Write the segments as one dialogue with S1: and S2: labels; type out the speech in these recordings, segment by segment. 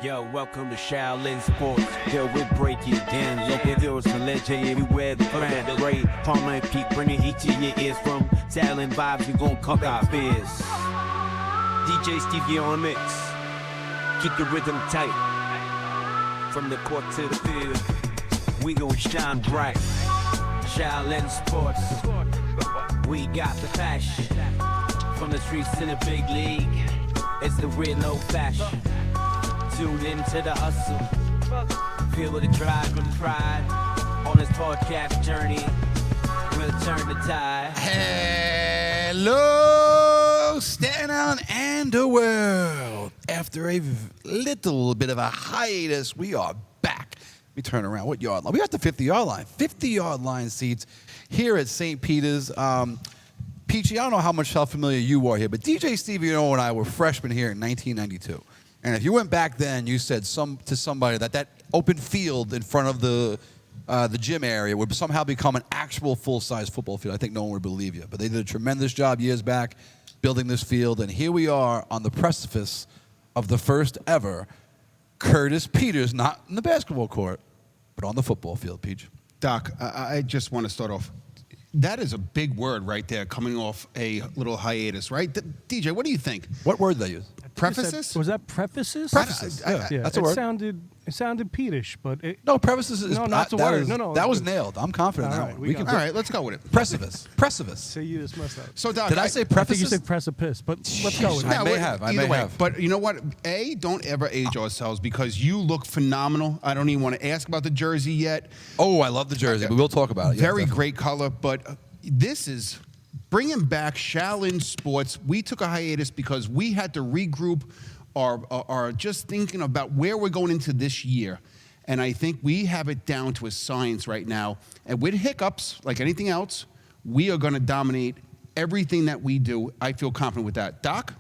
S1: Yo, welcome to Shaolin Sports. Yo, we break it down. Local heroes from legend everywhere. The grand, the great. Palmer and Peak bringing each of your ears from Shaolin vibes. We gon' conquer our fears. DJ Stevie on the mix. Keep the rhythm tight. From the court to the field, we gon' shine bright. Shaolin Sports. We got the passion. From the streets to the big league. It's the real no fashion. Tune into the hustle. Feel the drive and pride. On this podcast journey, we'll turn the tide.
S2: Hello, Staten Island and the world. After a little bit of a hiatus, we are back. We turn around. What yard line? We got the 50-yard line. 50-yard line seats here at St. Peter's. Peachy, I don't know how much familiar you are here, but DJ Stevie O and I were freshmen here in 1992. And if you went back then, you said to somebody that open field in front of the gym area would somehow become an actual full-size football field. I think no one would believe you. But they did a tremendous job years back building this field. And here we are on the precipice of the first ever Curtis Peters, not in the basketball court, but on the football field, Peach.
S3: Doc, I just want to start off. That is a big word right there, coming off a little hiatus, right? DJ, what do you think?
S2: What word did they use?
S3: Prefaces?
S4: Was that prefaces?
S2: Prefaces. Yeah, that's a word.
S4: It sounded Petish, but
S2: no, prefaces is
S4: not the word. No,
S2: that was nailed. I'm confident in that one.
S4: All
S3: right, let's go with it.
S2: Precipice.
S4: So you just messed up.
S3: So, Doc,
S2: did I say
S4: I
S2: prefaces?
S4: think you said precipice, but let's go with it.
S2: I may have.
S3: But you know what? Don't ever age ourselves because you look phenomenal. I don't even want to ask about the jersey yet.
S2: Oh, I love the jersey. We will talk about it.
S3: Very great color, but this is bringing back Shaolin Sports. We took a hiatus because we had to regroup our just thinking about where we're going into this year. And I think we have it down to a science right now. And with hiccups, like anything else, we are going to dominate everything that we do. I feel confident with that. Doc?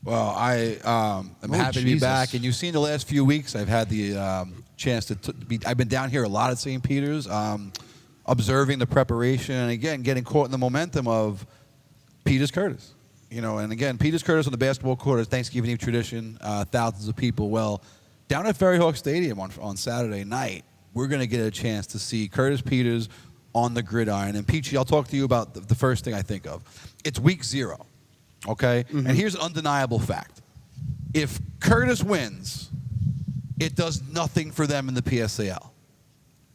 S2: Well, I am happy to be back. And you've seen the last few weeks, I've had the chance to I've been down here a lot at St. Peter's, observing the preparation and, again, getting caught in the momentum of Peters Curtis. You know, and again, Peters Curtis on the basketball court is Thanksgiving Eve tradition, thousands of people. Well, down at Ferryhawks Stadium on Saturday night, we're going to get a chance to see Curtis Peters on the gridiron. And, Peachy, I'll talk to you about the first thing I think of. It's week 0, okay? Mm-hmm. And here's an undeniable fact. If Curtis wins, it does nothing for them in the PSAL.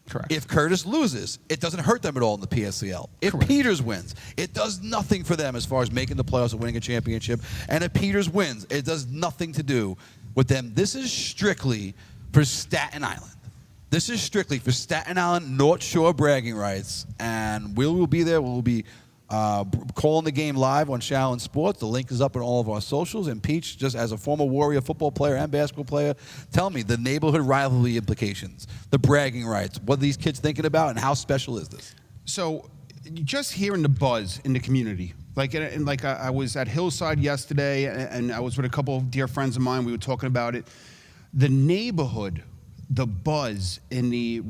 S3: Correct.
S2: If Curtis loses, it doesn't hurt them at all in the PSAL. If
S3: Correct.
S2: Peters wins, it does nothing for them as far as making the playoffs and winning a championship. And if Peters wins, it does nothing to do with them. This is strictly for Staten Island. This is strictly for Staten Island North Shore bragging rights. And we will be there. We'll be calling the game live on Shaolin Sports. The link is up on all of our socials. And Peach, just as a former Warrior football player and basketball player, tell me the neighborhood rivalry implications, the bragging rights, what are these kids thinking about, and how special is this?
S3: So just hearing the buzz in the community, I was at Hillside yesterday, and I was with a couple of dear friends of mine. We were talking about it. The neighborhood, the buzz in the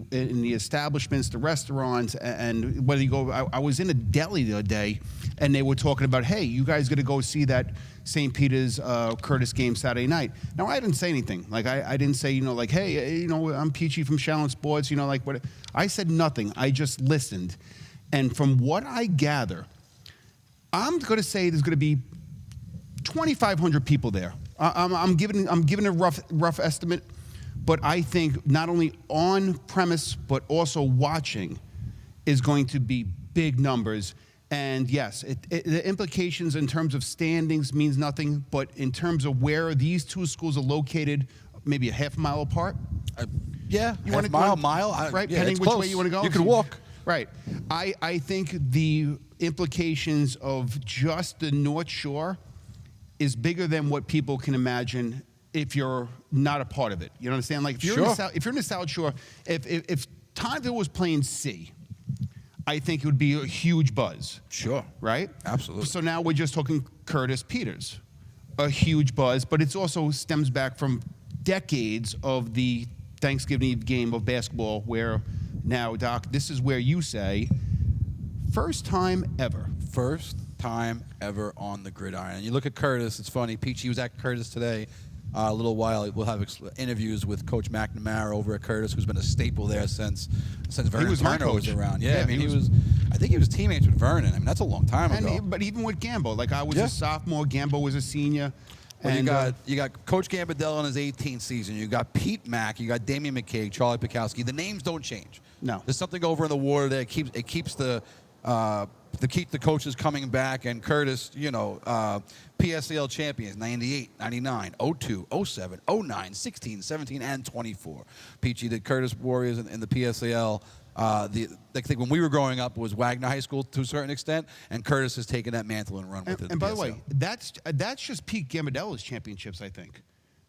S3: establishments, the restaurants, and whether you go, I was in a deli the other day, and they were talking about, hey, you guys got to go see that St. Peter's Curtis game Saturday night. Now, I didn't say anything. Like, I didn't say, hey, I'm Peachy from Shaolin Sports, what. I said nothing. I just listened. And from what I gather, I'm going to say there's going to be 2,500 people there. I'm giving a rough estimate. But I think not only on premise, but also watching is going to be big numbers. And yes, the implications in terms of standings means nothing, but in terms of where these two schools are located, maybe a half mile apart.
S2: Yeah,
S3: you want to
S2: mile,
S3: right?
S2: Yeah,
S3: depending which way you want to go.
S2: You can walk.
S3: Right. I think the implications of just the North Shore is bigger than what people can imagine if you're not a part of it. You understand? Like if you're in the South Shore, if Tonville was playing C, I think it would be a huge buzz.
S2: Sure.
S3: Right?
S2: Absolutely.
S3: So now we're just talking Curtis Peters. A huge buzz, but it also stems back from decades of the Thanksgiving Eve game of basketball where now, Doc, this is where you say, first time ever.
S2: First time ever on the gridiron. And you look at Curtis, it's funny, Peachy was at Curtis today. A little while, we'll have interviews with Coach McNamara over at Curtis, who's been a staple there since Vernon
S3: was my
S2: Turner was
S3: coach.
S2: around.
S3: Yeah,
S2: I mean,
S3: he
S2: he
S3: was-
S2: was. I think he was teammates with Vernon. I mean, that's a long time ago.
S3: But even with Gambo, like I was
S2: Yeah.
S3: a sophomore, Gambo was a senior.
S2: Well,
S3: And
S2: you got Coach Gambardella in his 18th season. You got Pete Mack. You got Damian McCaig, Charlie Pikowski. The names don't change.
S3: No.
S2: There's something over in the water that keeps the coaches coming back. And Curtis, PSAL champions 98, 99, 02, 07, 09, 16, 17, and 24. Peachy, the Curtis Warriors in the PSAL. I think when we were growing up, it was Wagner High School to a certain extent, and Curtis has taken that mantle and run with it.
S3: And by the way, that's just Pete Gambardella's championships, I think.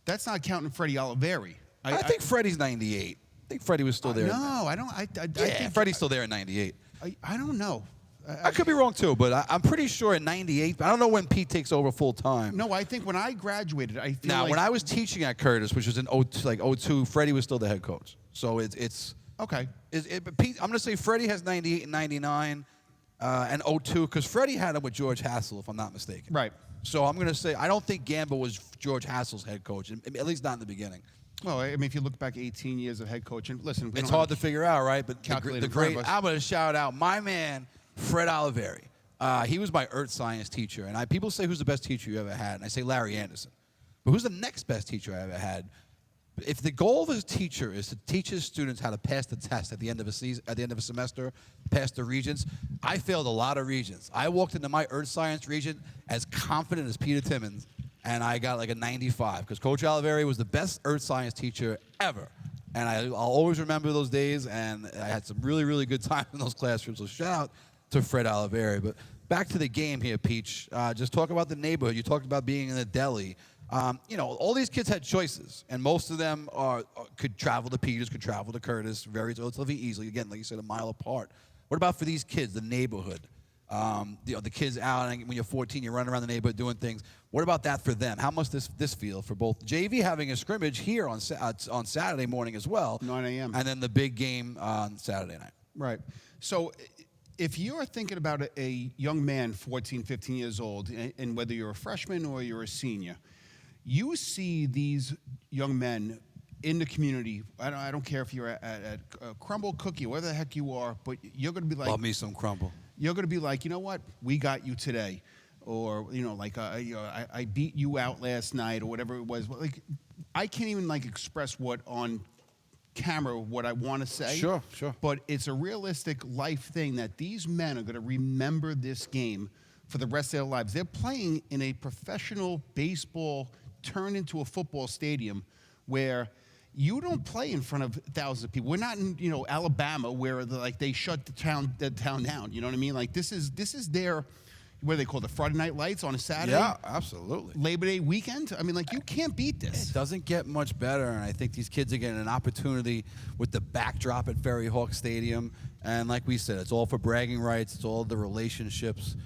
S3: That's not counting Freddie Oliveri.
S2: I think Freddie's 98. I think Freddie was still there.
S3: No, I don't. I think
S2: Freddie's still there in 98.
S3: I don't know.
S2: I could be wrong too, but I'm pretty sure in '98. I don't know when Pete takes over full time.
S3: No, I think when I graduated, I feel
S2: Now,
S3: like
S2: when I was teaching at Curtis, which was in 02, Freddie was still the head coach. So it's
S3: okay.
S2: but Pete, I'm going to say Freddie has 98 and 99 and 02 because Freddie had him with George Hassel, if I'm not mistaken.
S3: Right.
S2: So I'm going to say I don't think Gamba was George Hassel's head coach, at least not in the beginning.
S3: Well, I mean, if you look back 18 years of head coaching, listen,
S2: It's hard to figure out, right? But
S3: calculate
S2: the
S3: in front
S2: great,
S3: of us.
S2: I'm going to shout out my man, Fred Oliveri. He was my earth science teacher. And people say, who's the best teacher you ever had? And I say Larry Anderson. But who's the next best teacher I ever had? If the goal of a teacher is to teach his students how to pass the test at the end of a season, at the end of a semester, pass the regents, I failed a lot of regents. I walked into my earth science regent as confident as Peter Timmons, and I got like a 95 because Coach Oliveri was the best earth science teacher ever. And I'll always remember those days, and I had some really, really good times in those classrooms. So shout out to Fred Oliveri. But back to the game here, Peach. Just talk about the neighborhood. You talked about being in the deli. All these kids had choices, and most of them could travel to Peters, could travel to Curtis very relatively easily. Again, like you said, a mile apart. What about for these kids, the neighborhood? The kids out, and when you're 14, you're running around the neighborhood doing things. What about that for them? How must this feel for both JV having a scrimmage here on Saturday morning as well,
S3: 9 a.m.
S2: and then the big game on Saturday night?
S3: Right. So if you're thinking about a young man, 14, 15 years old, and whether you're a freshman or you're a senior, you see these young men in the community. I don't care if you're at Crumble Cookie, wherever the heck you are, but you're going to be like,
S2: Love me some crumble.
S3: you're going to be like, you know what, we got you today. Or, I beat you out last night or whatever it was. Like, I can't even express what on camera what I want to say.
S2: Sure.
S3: But it's a realistic life thing that these men are going to remember this game for the rest of their lives. They're playing in a professional baseball turned into a football stadium where you don't play in front of thousands of people. We're not in, Alabama where they shut the town down. You know what I mean? Like this is their, what do they call the Friday Night Lights on a Saturday?
S2: Yeah, absolutely.
S3: Labor Day weekend. I mean, you can't beat this.
S2: It doesn't get much better, and I think these kids are getting an opportunity with the backdrop at Ferryhawks Stadium. And like we said, it's all for bragging rights. It's all the relationships.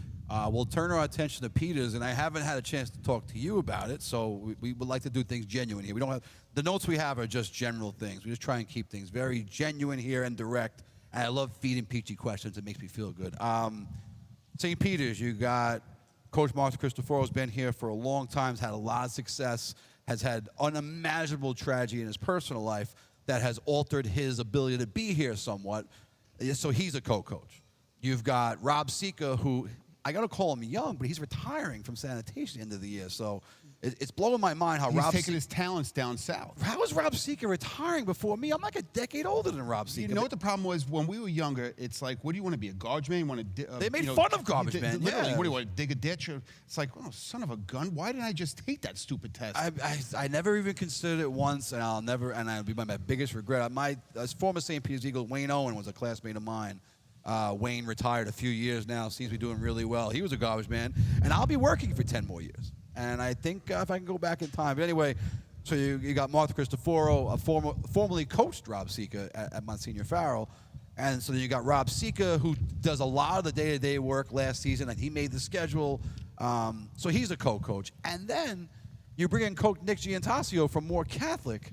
S2: We'll turn our attention to Peters, and I haven't had a chance to talk to you about it, so we would like to do things genuine here. We don't have the notes we have are just general things. We just try and keep things very genuine here and direct. And I love feeding Peachy questions. It makes me feel good. St. Peter's, you got Coach Martha Cristoforo's been here for a long time, has had a lot of success, has had unimaginable tragedy in his personal life that has altered his ability to be here somewhat. So he's a co-coach. You've got Rob Sika, who I got to call him young, but he's retiring from sanitation end of the year. So it's blowing my mind how
S3: He's taking his talents down south.
S2: How is Rob Sika retiring before me? I'm like a decade older than Rob Sika.
S3: You know what the problem was? When we were younger, it's like, what do you want to be, a garbage man? You want to?
S2: They made fun of garbage men,
S3: Literally,
S2: yeah.
S3: what do you want to dig a ditch? It's like, oh, son of a gun! Why didn't I just take that stupid test?
S2: I never even considered it once, and I'll be my biggest regret. As former St. Peter's Eagle, Wayne Owen was a classmate of mine. Wayne retired a few years now, seems to be doing really well. He was a garbage man, and I'll be working for 10 more years. And I think if I can go back in time. But anyway, so you got Martha Cristoforo, formerly coached Rob Sika at Monsignor Farrell. And so then you got Rob Sika, who does a lot of the day-to-day work last season, and he made the schedule. So he's a co-coach. And then you bring in Coach Nick Giantasio from Moore Catholic.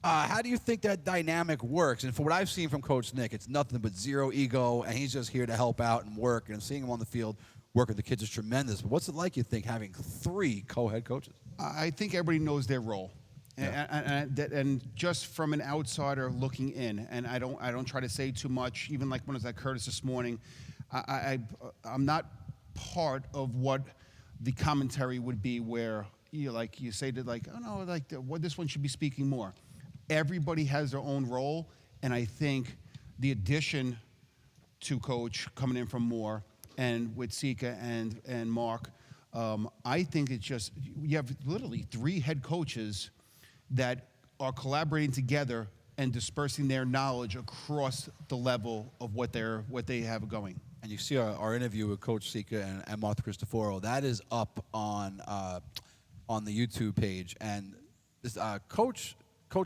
S2: How do you think that dynamic works? And for what I've seen from Coach Nick, it's nothing but zero ego, and he's just here to help out and work. And seeing him on the field work with the kids is tremendous. But what's it like, you think, having 3 co-head coaches?
S3: I think everybody knows their role. And just from an outsider looking in, and I don't try to say too much. Even like when I was at Curtis this morning, I'm not part of what the commentary would be, where you say that oh no, this one should be speaking more. Everybody has their own role, and I think the addition to Coach coming in from Moore and with Sika and Mark, I think it's just you have literally 3 head coaches that are collaborating together and dispersing their knowledge across the level of what they have going.
S2: And you see our interview with Coach Sika and Martha Cristoforo. That is up on the YouTube page. And this, Coach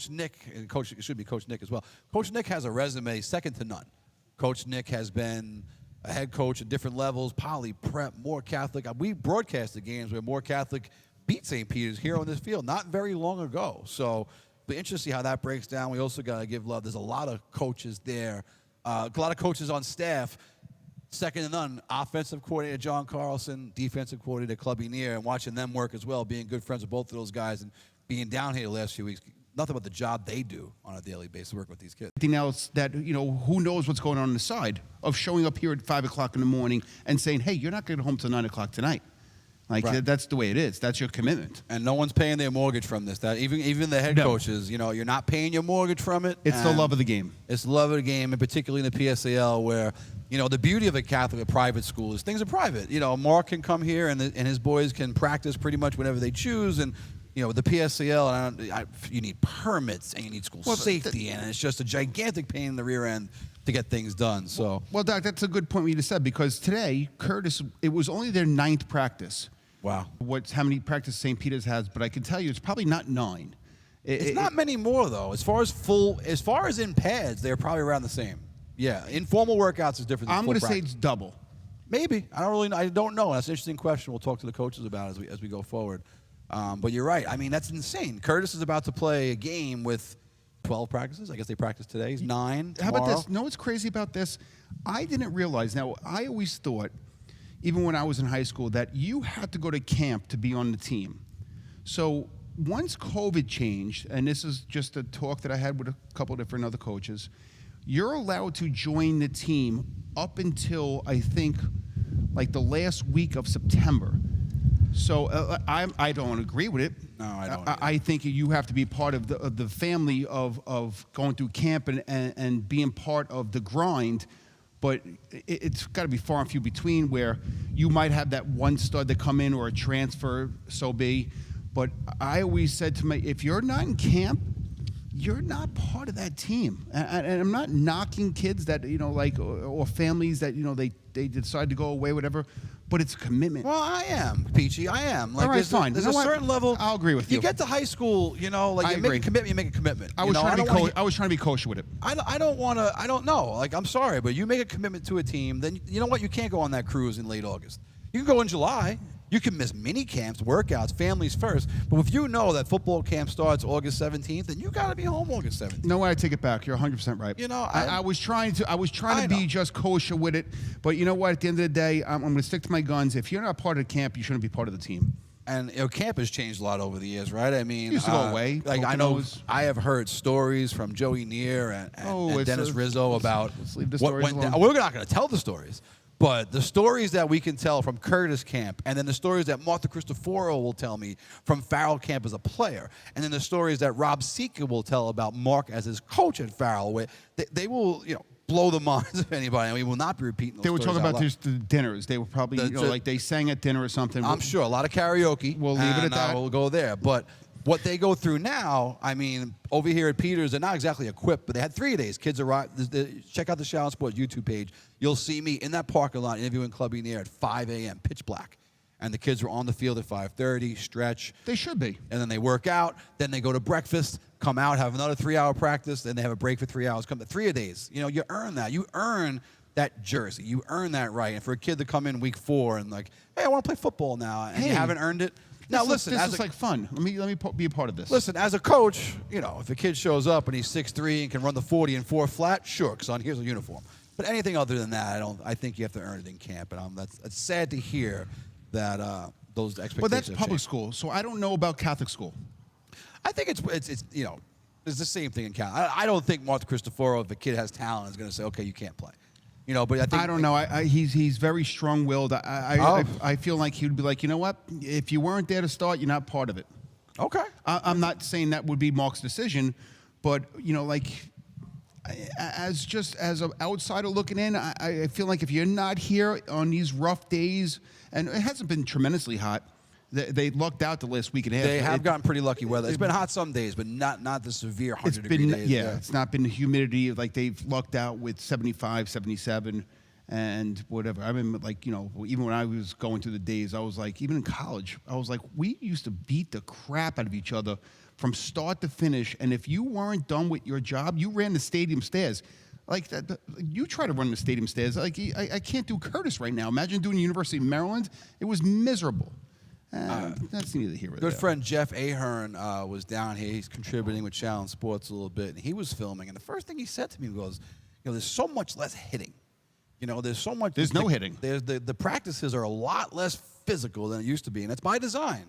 S2: Nick, and it should be Coach Nick as well. Coach Nick has a resume second to none. Coach Nick has been a head coach at different levels, Poly, Prep, Moore Catholic. We broadcasted games where Moore Catholic beat St. Peter's here on this field not very long ago. So be interesting to see how that breaks down. We also got to give love. There's a lot of coaches there, a lot of coaches on staff. Second to none, offensive coordinator John Carlson, defensive coordinator Clubby Neer, and watching them work as well, being good friends with both of those guys and being down here the last few weeks. Nothing but the job they do on a daily basis, working with these kids.
S3: Anything else that, who knows what's going on the side of showing up here at 5 o'clock in the morning and saying, hey, you're not getting home till 9 o'clock tonight.
S2: Right.
S3: That's the way it is. That's your commitment.
S2: And no one's paying their mortgage from this. That even the head coaches, you're not paying your mortgage from it.
S3: It's the love of the game.
S2: It's the love of the game, and particularly in the PSAL, where the beauty of a Catholic private school is things are private. Mark can come here and his boys can practice pretty much whenever they choose, and with the PSAL, you need permits and you need school safety, and it's just a gigantic pain in the rear end to get things done. So,
S3: well, Doc, that's a good point you just said, because today Curtis, it was only their 9th practice.
S2: Wow.
S3: How many practices St. Peter's has, but I can tell you it's probably not 9.
S2: It's not many more though. As far as in pads, they're probably around the same. Yeah, informal workouts is different than
S3: I'm
S2: full
S3: going to say
S2: practice.
S3: it's double.
S2: Maybe. I don't know. That's an interesting question. We'll talk to the coaches about it as we go forward. But you're right. I mean, that's insane. Curtis is about to play a game with 12 practices. I guess they practiced today. He's 9 tomorrow.
S3: How about this? Know what's crazy about this? I didn't realize. Now, I always thought, even when I was in high school, that you had to go to camp to be on the team. So once COVID changed, and this is just a talk that I had with a couple different other coaches, you're allowed to join the team up until, I think, like the last week of September. So I don't agree with it.
S2: No, I don't.
S3: I think you have to be part of the family of going through camp and being part of the grind. But it's got to be far and few between where you might have that one stud that come in or a transfer, so be. But I always said to me, if you're not in camp, you're not part of that team. And I'm not knocking kids that, or families that, they decide to go away, whatever. But it's a commitment.
S2: Well, I am, Peachy. I am.
S3: All right, fine.
S2: There's a certain level.
S3: I'll agree with you.
S2: You get to high school, you make a commitment, you make a commitment.
S3: I was trying to be kosher with it.
S2: I don't know. I'm sorry, but you make a commitment to a team, then you know what? You can't go on that cruise in late August. You can go in July. You can miss mini camps, workouts, families first. But if you know that football camp starts August 17th, then you got to be home August 17th.
S3: No way, I take it back. You're 100% right. I was trying to be just kosher with it. But you know what? At the end of the day, I'm going to stick to my guns. If you're not part of the camp, you shouldn't be part of the team.
S2: And camp has changed a lot over the years, right? I mean,
S3: used to go away.
S2: I know I have heard stories from Joey Neer and Dennis Rizzo about what went down. We're not going to tell the stories. But the stories that we can tell from Curtis camp, and then the stories that Martha Cristoforo will tell me from Farrell camp as a player, and then the stories that Rob Sika will tell about Mark as his coach at Farrell, where they will, blow the minds of anybody, and we will not be repeating those
S3: They were
S2: stories
S3: talking about just the dinners. They were probably, like they sang at dinner or something.
S2: I'm sure. A lot of karaoke.
S3: We'll leave it at that.
S2: We'll go there. But what they go through now, I mean, over here at Peters, they're not exactly equipped, but they had 3 days. Kids arrived. Check out the Shaolin Sports YouTube page. You'll see me in that parking lot interviewing Clubby Neer at 5 a.m., pitch black. And the kids were on the field at 5:30, stretch.
S3: They should be.
S2: And then they work out. Then they go to breakfast, come out, have another 3-hour practice. Then they have a break for 3 hours. Come to 3 days. You earn that. You earn that jersey. You earn that right. And for a kid to come in week 4 and hey, I want to play football now, and you haven't earned it. Now, listen,
S3: this is like fun. Let me be a part of this.
S2: Listen, as a coach, if a kid shows up and he's 6'3" and can run the 40 and 4 flat, sure, son, here's a uniform. But anything other than that, I think you have to earn it in camp. And that's sad to hear that those expectations.
S3: But that's
S2: have
S3: public
S2: changed.
S3: school, so I don't know about Catholic school.
S2: I think it's it's the same thing in Cal. I don't think Martha Cristoforo, if a kid has talent, is going to say, okay, you can't play. But I think
S3: I don't know. He's very strong-willed. I feel like he would be like, you know what? If you weren't there to start, you're not part of it.
S2: Okay.
S3: I'm not saying that would be Mark's decision, but as an outsider looking in, I feel like if you're not here on these rough days, and it hasn't been tremendously hot, they lucked out the last week and a half.
S2: They have gotten pretty lucky weather. It's been hot some days, but not the severe 100-degree days.
S3: Yeah, it's not been the humidity. Like they've lucked out with 75, 77, and whatever. I remember, even when I was going through the days, I was like, even in college, I was like, we used to beat the crap out of each other from start to finish. And if you weren't done with your job, you ran the stadium stairs. Like that, you try to run the stadium stairs. Like I can't do Curtis right now. Imagine doing University of Maryland. It was miserable. That's neither here nor there.
S2: Good friend Jeff Ahern was down here. He's contributing with Shaolin Sports a little bit, and he was filming. And the first thing he said to me was, there's so much less hitting. There's so much.
S3: There's no hitting.
S2: There's the practices are a lot less physical than it used to be, and it's by design.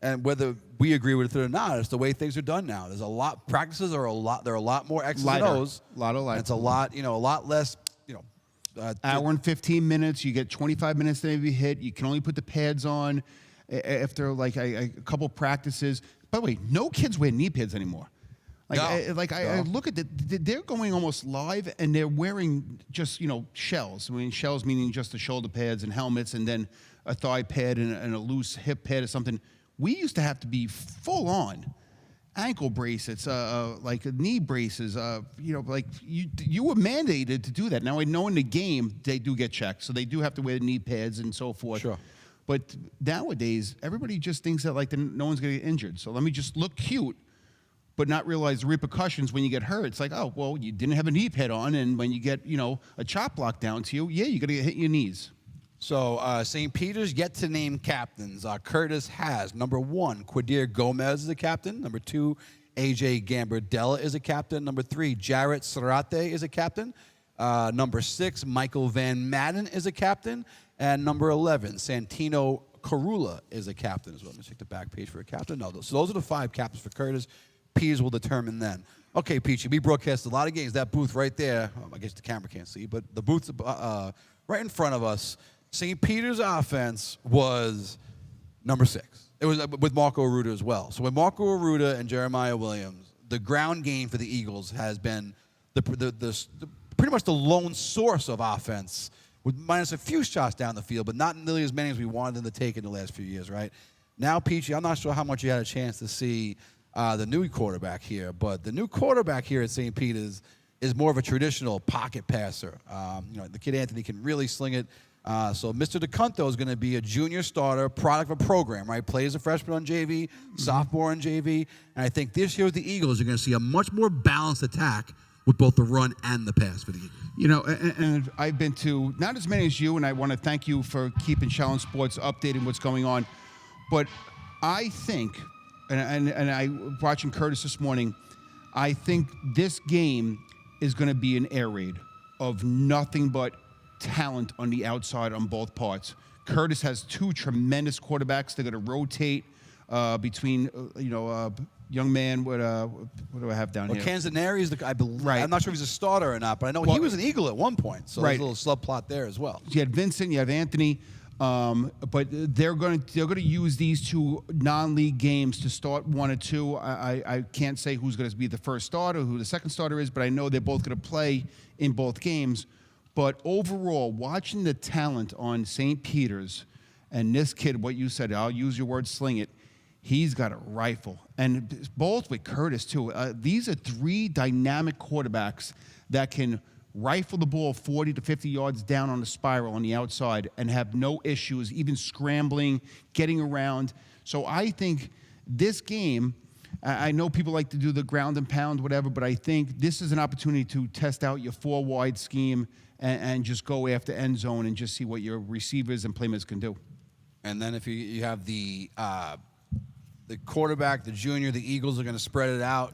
S2: And whether we agree with it or not, it's the way things are done now. There's a lot. Practices are a lot. They're a lot more X's and O's.
S3: A lot of lighter.
S2: And it's a lot less.
S3: Hour and 15 minutes. You get 25 minutes to maybe hit. You can only put the pads on after a couple practices. By the way, no kids wear knee pads anymore. I look at they're going almost live, and they're wearing just shells. I mean, shells meaning just the shoulder pads and helmets, and then a thigh pad and a loose hip pad or something. We used to have to be full on. Ankle bracelets, knee braces, you were mandated to do that. Now I know in the game they do get checked, so they do have to wear knee pads and so forth.
S2: Sure.
S3: But nowadays, everybody just thinks that no one's going to get injured. So let me just look cute, but not realize the repercussions when you get hurt. It's like, oh, well, you didn't have a knee pad on, and when you get a chop block down to you, you're going to hit your knees.
S2: So St. Peter's yet to name captains. Curtis has number 1, Quadir Gomez is a captain. Number 2, AJ Gambardella is a captain. Number 3, Jarrett Serrate is a captain. Number 6, Michael Van Madden is a captain. And number 11, Santino Carula is a captain as well. Let me check the back page for a captain. No, so those are the 5 captains for Curtis. Peters will determine then. Okay, Peachy, we broadcast a lot of games. That booth right there, I guess the camera can't see, but the booth's right in front of us. St. Peter's offense was number 6. It was with Marco Arruda as well. So with Marco Arruda and Jeremiah Williams, the ground game for the Eagles has been the pretty much the lone source of offense, with minus a few shots down the field, but not nearly as many as we wanted them to take in the last few years, right? Now, Peachy, I'm not sure how much you had a chance to see the new quarterback here, but the new quarterback here at St. Peter's is more of a traditional pocket passer. The kid Anthony can really sling it. So Mr. DeCunto is going to be a junior starter, product of a program, right? Plays a freshman on JV, sophomore on JV. And I think this year with the Eagles, you're going to see a much more balanced attack with both the run and the pass for the Eagles.
S3: And I've been to not as many as you, and I want to thank you for keeping Shaolin Sports updating what's going on. But I think, and I watching Curtis this morning, I think this game is going to be an air raid of nothing but talent on the outside on both parts. Curtis has 2 tremendous quarterbacks. They're going to rotate between, young man. What do I have down here?
S2: Canzaneri is I believe.
S3: Right.
S2: I'm not sure if he's a starter or not, but I know he was an Eagle at one point. So there's a little subplot there as well.
S3: You had Vincent, you have Anthony, but they're going to use these 2 non-league games to start 1 or 2. I can't say who's going to be the first starter, who the second starter is, but I know they're both going to play in both games. But overall, watching the talent on St. Peter's and this kid, what you said, I'll use your word, sling it, he's got a rifle. And both with Curtis, too. These are 3 dynamic quarterbacks that can rifle the ball 40 to 50 yards down on the spiral on the outside and have no issues, even scrambling, getting around. So I think this game, I know people like to do the ground and pound, whatever, but I think this is an opportunity to test out your 4-wide scheme and just go after end zone and just see what your receivers and playmakers can do.
S2: And then if you have the quarterback, the junior, the Eagles are going to spread it out.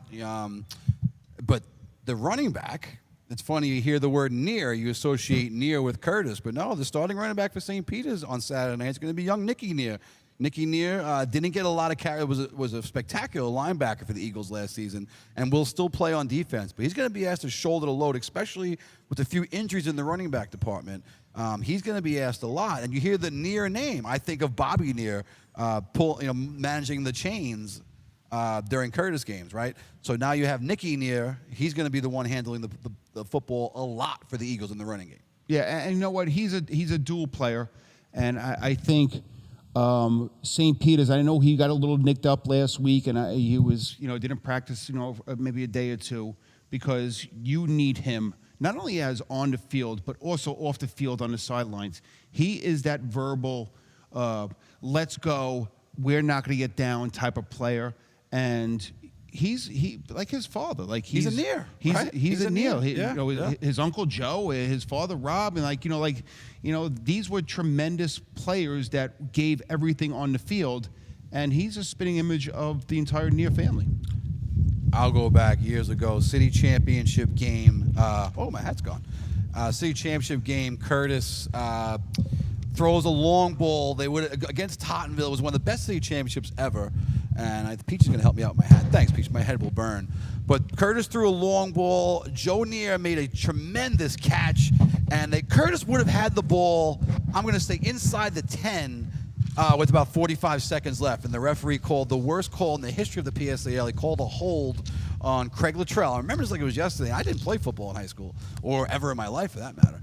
S2: But the running back, It's funny, you hear the word near, you associate Near with Curtis, but no, the starting running back for St. Peter's on Saturday night is going to be young Nicky Near. Nicky Near didn't get a lot of carry. Was a spectacular linebacker for the Eagles last season, and will still play on defense. But he's going to be asked to shoulder the load, especially with a few injuries in the running back department. He's going to be asked a lot. And you hear the Near name, I think of Bobby Near, managing the chains during Curtis games, right? So now you have Nicky Near. He's going to be the one handling the football a lot for the Eagles in the running game.
S3: Yeah, and you know what? He's a dual player, and I think St. Peter's. I know he got a little nicked up last week, and he was didn't practice maybe a day or two, because you need him not only as on the field but also off the field on the sidelines. He is that verbal, let's go, we're not going to get down type of player, and he like his father. Like
S2: he's a Near.
S3: He's a Near.
S2: Yeah.
S3: His uncle Joe, his father Rob, and these were tremendous players that gave everything on the field, and he's a spitting image of the entire Near family.
S2: I'll go back years ago, city championship game. My hat's gone. City championship game. Curtis throws a long ball. They would against Tottenville. It was one of the best city championships ever. And Peach is going to help me out with my hat. Thanks, Peach. My head will burn. But Curtis threw a long ball. Joe Near made a tremendous catch. And Curtis would have had the ball, I'm going to say, inside the 10 with about 45 seconds left. And the referee called the worst call in the history of the PSAL. He called a hold on Craig Luttrell. I remember this like it was yesterday. I didn't play football in high school, or ever in my life for that matter.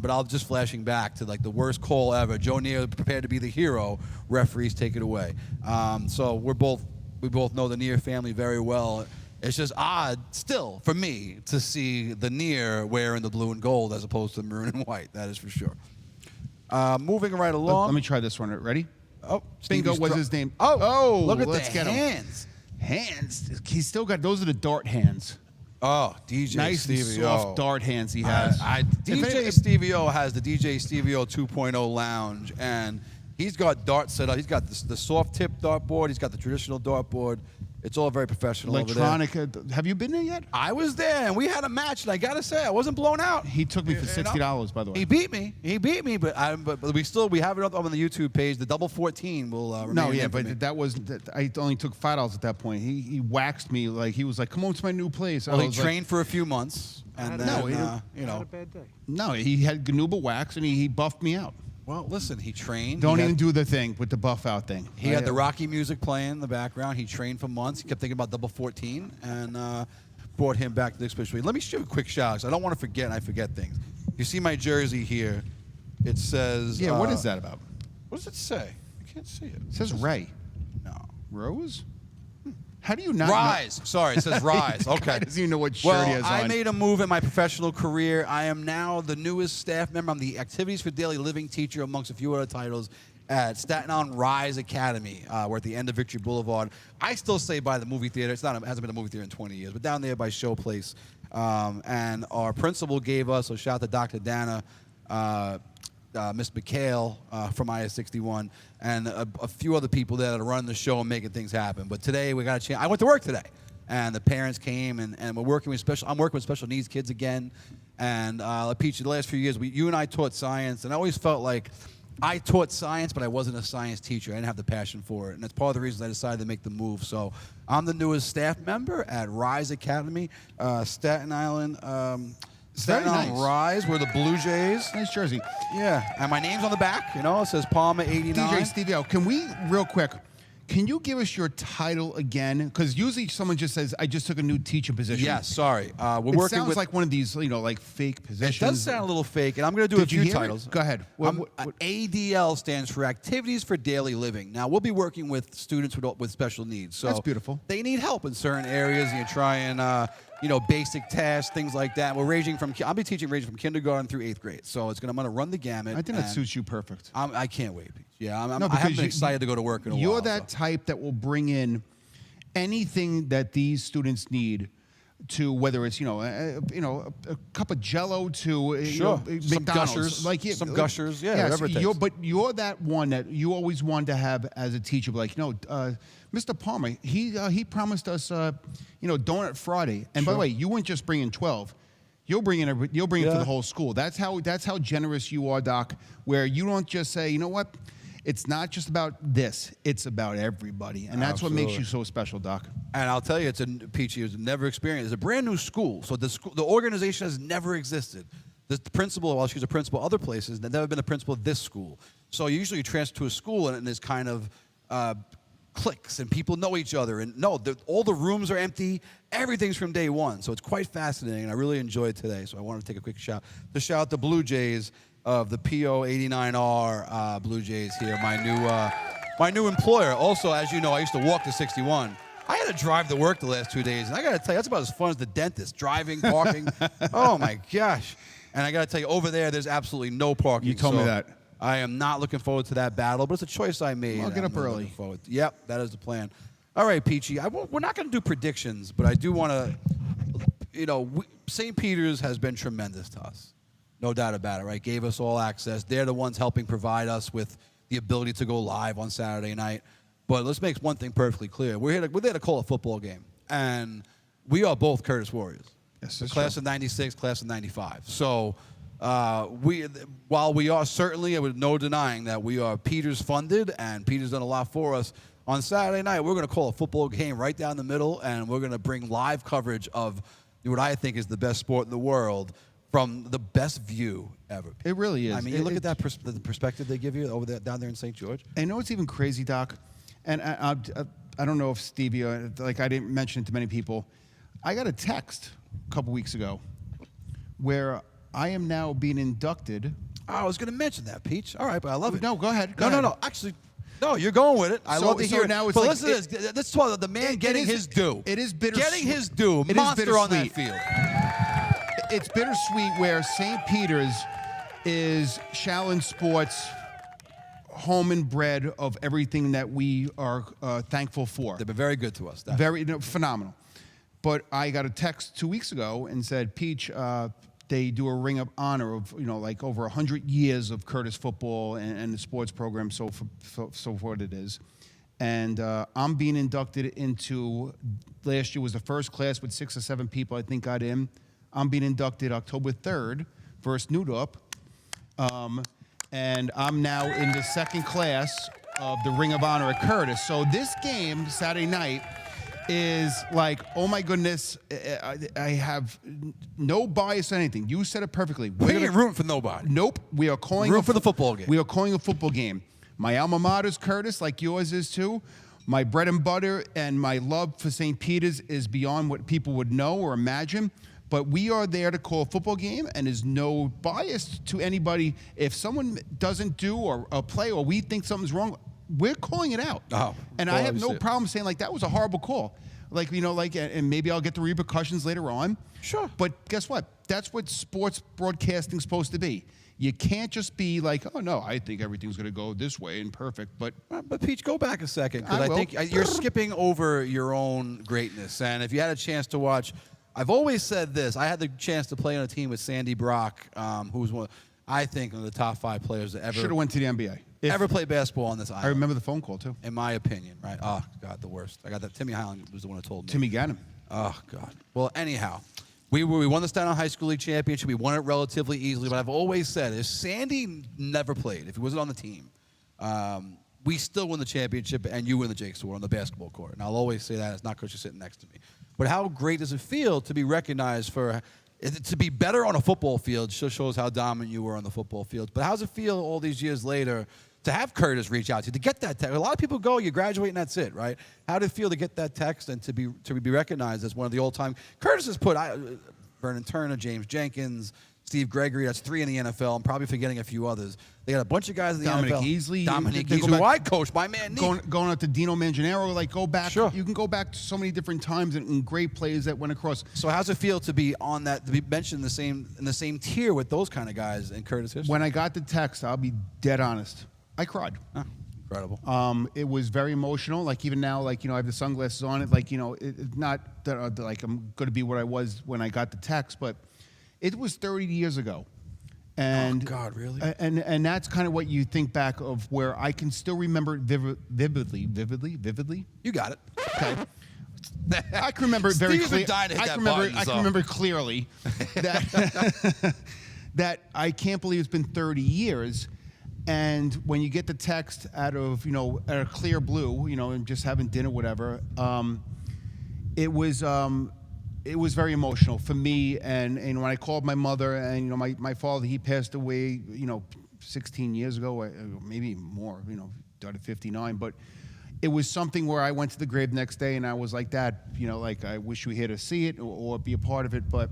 S2: But I'll just flashing back to like the worst call ever. Joe Near prepared to be the hero. Referees take it away. So we both know the Near family very well. It's just odd still for me to see the Near wearing the blue and gold as opposed to maroon and white. That is for sure. Moving right along.
S3: Let me try this one. Ready?
S2: Oh,
S3: Bingo was his name.
S2: Oh, look at
S3: let's
S2: the
S3: get
S2: hands.
S3: Him. Hands. He's still got, those are the dart hands.
S2: Oh, DJ
S3: nice
S2: Stevie
S3: soft
S2: O.
S3: dart hands he has.
S2: DJ Stevie O has the DJ Stevie O 2.0 lounge, and he's got darts set up. He's got the soft tip dartboard. He's got the traditional dartboard. It's all very professional
S3: Electronic.
S2: over there.
S3: Have you been there yet?
S2: I was there, and we had a match, and I got to say, I wasn't blown out.
S3: He took me for $60, by the way.
S2: He beat me, but we have it up on the YouTube page. The double 14 will remain.
S3: No, yeah,
S2: infamy.
S3: but I only took $5 at that point. He waxed me like he was like, "Come on to my new place."
S2: Well, he trained for a few months, and then
S4: had a bad day.
S3: No, he had Ganuba wax, and he buffed me out.
S2: Well, listen, he trained.
S3: Don't even do the thing with the buff out thing.
S2: He had the Rocky music playing in the background. He trained for months. He kept thinking about double 14 and brought him back to the expedition. Let me show you a quick shout. I don't want to forget, and I forget things. You see my jersey here. It says...
S3: Yeah, what is that about?
S2: What does it say? I can't see it.
S3: It says Ray.
S2: No.
S3: Rose? How do you not
S2: Rise.
S3: know?
S2: Sorry, it says Rise. Okay.
S3: He doesn't even know what shirt he has on.
S2: I made a move in my professional career. I am now the newest staff member. I'm the Activities for Daily Living teacher amongst a few other titles at Staten Island Rise Academy. We're at the end of Victory Boulevard. I still say by the movie theater. It hasn't been a movie theater in 20 years, but down there by Showplace. And our principal gave us, so shout out to Dr. Dana, Miss McHale from IS-61, and a few other people there that are running the show and making things happen. But today we got a chance. I went to work today, and the parents came, and we're working with I'm working with special needs kids again. And Peach, the last few years, you and I taught science, and I always felt like I taught science, but I wasn't a science teacher. I didn't have the passion for it, and that's part of the reason I decided to make the move. So I'm the newest staff member at Rise Academy, Staten Island. Staten Island Rise, we're the Blue Jays.
S3: Nice jersey.
S2: Yeah, and my name's on the back. It says Palmer 89.
S3: DJ Stevie O, can we, real quick, can you give us your title again? Because usually someone just says, I just took a new teacher position.
S2: Yes, sorry. We're
S3: it
S2: working
S3: sounds
S2: with,
S3: like one of these, like fake positions.
S2: It does sound a little fake, and I'm going to do a few titles.
S3: Go ahead.
S2: ADL stands for Activities for Daily Living. Now, we'll be working with students with special needs. So
S3: that's beautiful.
S2: They need help in certain areas. You try and, basic tasks, things like that. I'll be teaching ranging from kindergarten through 8th grade. So I'm going to run the gamut.
S3: I think that suits you perfect.
S2: I can't wait. Yeah, I haven't been excited to go to work in a while.
S3: You're that type that will bring in anything that these students need to, whether it's a cup of Jello to McDonald's,
S2: some gushers, some gushers, whatever it takes.
S3: But you're that one that you always wanted to have as a teacher. Like, Mr. Palmer, he promised us, Donut Friday. And by the way, you wouldn't just bring in 12. You'll bring it for
S2: Yeah.
S3: the whole school. That's how generous you are, Doc. Where you don't just say, you know what, it's not just about this; it's about everybody, and that's what makes you so special, Doc.
S2: And I'll tell you, Peachy has never experienced. It's a brand new school, so the organization has never existed. The principal, while she's a principal other places, there's never been a principal of this school. So usually you transfer to a school, and there's kind of cliques, and people know each other. And no, all the rooms are empty. Everything's from day one. So it's quite fascinating, and I really enjoyed today. So I wanted to take a quick shout out the Blue Jays of the PO89R Blue Jays here, my new employer. Also, as you know, I used to walk to 61. I had to drive to work the last 2 days, and I got to tell you, that's about as fun as the dentist. Driving, parking. Oh, my gosh. And I got to tell you, over there's absolutely no parking.
S3: You told me that.
S2: I am not looking forward to that battle, but it's a choice I made.
S3: I'll get up early.
S2: Looking forward. Yep, that is the plan. All right, Peachy, we're not going to do predictions, but I do want to, St. Peter's has been tremendous to us. No doubt about it, right? Gave us all access. They're the ones helping provide us with the ability to go live on Saturday night. But let's make one thing perfectly clear. We're there to call a football game, and we are both Curtis Warriors.
S3: Yes,
S2: The class of 96, class of 95. So while we are certainly, with no denying that we are Peters funded, and Peters done a lot for us, on Saturday night we're going to call a football game right down the middle, and we're going to bring live coverage of what I think is the best sport in the world from the best view ever.
S3: It really is.
S2: I mean, you look at that the perspective they give you over there, down there in St. George.
S3: And you know what's even crazy, Doc? And I don't know if Stevie, I didn't mention it to many people. I got a text a couple weeks ago where I am now being inducted.
S2: Oh, I was going to mention that, Peach. All right, but I love it.
S3: No, go ahead.
S2: No. Actually, no, you're going with it. I love to hear it.
S3: now it's
S2: but
S3: like
S2: listen to this. This is what the man getting his due.
S3: It is bittersweet.
S2: Getting his due.
S3: It is
S2: Monster on that
S3: bittersweet.
S2: field.
S3: It's bittersweet where St. Peter's is Shaolin Sports home and bred of everything that we are thankful for.
S2: They've been very good to us.
S3: Phenomenal. But I got a text 2 weeks ago and said, Peach, they do a ring of honor of over 100 years of Curtis football and the sports program, so what it is. And I'm being inducted into, last year was the first class with 6 or 7 people I think got in. I'm being inducted October 3rd versus Newdorp. And I'm now in the second class of the Ring of Honor at Curtis. So this game, Saturday night, is like, oh my goodness, I have no bias or anything. You said it perfectly.
S2: We ain't rooting for nobody.
S3: Nope. We are calling
S2: Root for the football game.
S3: We are calling a football game. My alma mater is Curtis, like yours is too. My bread and butter and my love for St. Peter's is beyond what people would know or imagine. But we are there to call a football game, and there's no bias to anybody. If someone doesn't do or play, or we think something's wrong, we're calling it out.
S2: Oh,
S3: and I have no problem saying that was a horrible call. And maybe I'll get the repercussions later on.
S2: Sure.
S3: But guess what? That's what sports broadcasting's supposed to be. You can't just be like, oh no, I think everything's going to go this way and perfect. But
S2: Peach, go back a second, because
S3: I will.
S2: think you're skipping over your own greatness. And if you had a chance to watch, I've always said this. I had the chance to play on a team with Sandy Brock, who was one of the top 5 players that ever
S3: should have went to the NBA.
S2: Ever played basketball on this island.
S3: I remember the phone call too.
S2: In my opinion, right? Oh God, the worst. I got that. Timmy Highland was the one who told me.
S3: Timmy Gannon.
S2: Oh God. Well, anyhow, we won the Staten Island High School League championship. We won it relatively easily. But I've always said, if Sandy never played, if he wasn't on the team, we still win the championship, and you win the Jake Sword on the basketball court. And I'll always say that. It's not because you're sitting next to me. But how great does it feel to be recognized to be better on a football field? Just shows how dominant you were on the football field. But how does it feel all these years later to have Curtis reach out to you, to get that text? A lot of people go, you graduate and that's it, right? How did it feel to get that text and to be recognized as one of the all-time? Curtis has put Vernon Turner, James Jenkins, Steve Gregory. That's 3 in the NFL. I'm probably forgetting a few others. They got a bunch of guys in the
S3: Dominic
S2: NFL.
S3: Easley.
S2: Dominic
S3: They go
S2: Easley, who
S3: back-
S2: I coached, my man Nick.
S3: Going up to Dino Manganiero, go back.
S2: Sure.
S3: You can go back to so many different times and great plays that went across.
S2: So how's it feel to be on that, to be mentioned in the same tier with those kind of guys in Curtis history?
S3: When I got the text, I'll be dead honest. I cried.
S2: Oh, incredible.
S3: It was very emotional. Even now, I have the sunglasses on. It's not that I'm going to be what I was when I got the text, but it was 30 years ago. And
S2: oh God, really?
S3: And that's kind of what you think back of, where I can still remember vividly.
S2: You got it.
S3: Okay. I can remember it very
S2: Steve's been
S3: clearly.
S2: dying to hit
S3: I
S2: that
S3: can remember.
S2: button,
S3: I
S2: so.
S3: can remember clearly that that I can't believe it's been 30 years. And when you get the text out of out of clear blue, and just having dinner, whatever, it was very emotional for me. And when I called my mother, and my father, he passed away, 16 years ago, maybe more, died at 59, but. It was something where I went to the grave the next day and I was like that, like I wish you were here to see it or be a part of it. But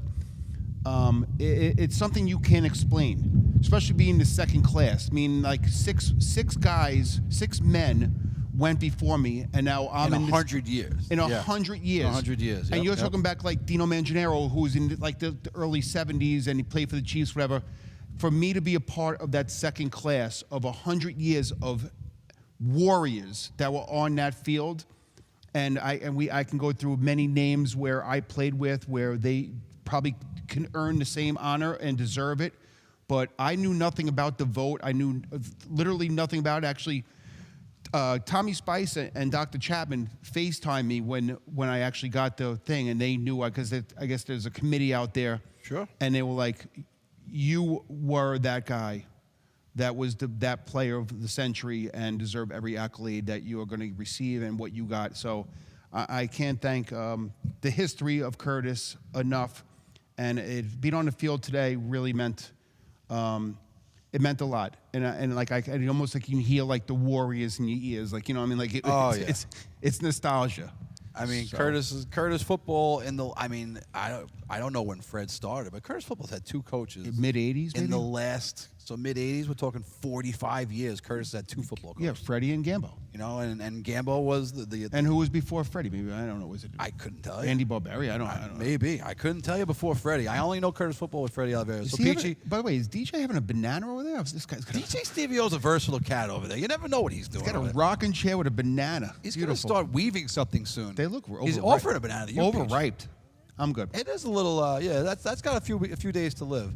S3: it's something you can't explain, especially being the second class. I mean, like six men went before me, and now I'm
S2: In
S3: in
S2: 100 years.
S3: In
S2: Yeah.
S3: 100 years.
S2: 100 years,
S3: And
S2: yep,
S3: you're
S2: yep.
S3: talking back like Dino Manganiero, who was in like the early 70s and he played for the Chiefs, whatever. For me to be a part of that second class of 100 years of warriors that were on that field, and I can go through many names where I played with where they probably can earn the same honor and deserve it, but I knew nothing about the vote. I knew literally nothing about it. Actually, Tommy Spice and Dr. Chapman FaceTimed me when I actually got the thing, and they knew because I guess there's a committee out there.
S2: Sure.
S3: And they were like, "You were that guy. That was that player of the century and deserve every accolade that you are going to receive and what you got." So I can't thank the history of Curtis enough, and being on the field today really meant it meant a lot. And like I almost like you can hear like the warriors in your ears, like it's nostalgia.
S2: I mean,
S3: So-
S2: Curtis football I don't know when Fred started, but Curtis football's had two coaches.
S3: Mid-'80s,
S2: In
S3: maybe?
S2: the last, mid-'80s, we're talking 45 years, Curtis had two football coaches.
S3: Yeah, Freddie and Gambo.
S2: And Gambo was the
S3: And who was before Freddie? Maybe I don't know. Was it
S2: I couldn't tell you.
S3: Andy Barberi? I don't know.
S2: Maybe. I couldn't tell you before Freddie. I only know Curtis football with Freddie Oliveira.
S3: Is
S2: So
S3: he
S2: Peachy,
S3: by the way, is DJ having a banana over there? This guy's got
S2: DJ Stevio's a versatile cat over there. You never know what he's doing.
S3: He's got a
S2: over there.
S3: rocking chair with a banana.
S2: He's going to
S3: Beautiful.
S2: start weaving something soon.
S3: They look
S2: He's
S3: overripe.
S2: offering a banana to you, Peach.
S3: Overripe. I'm good.
S2: It is a little, that's got a few days to live.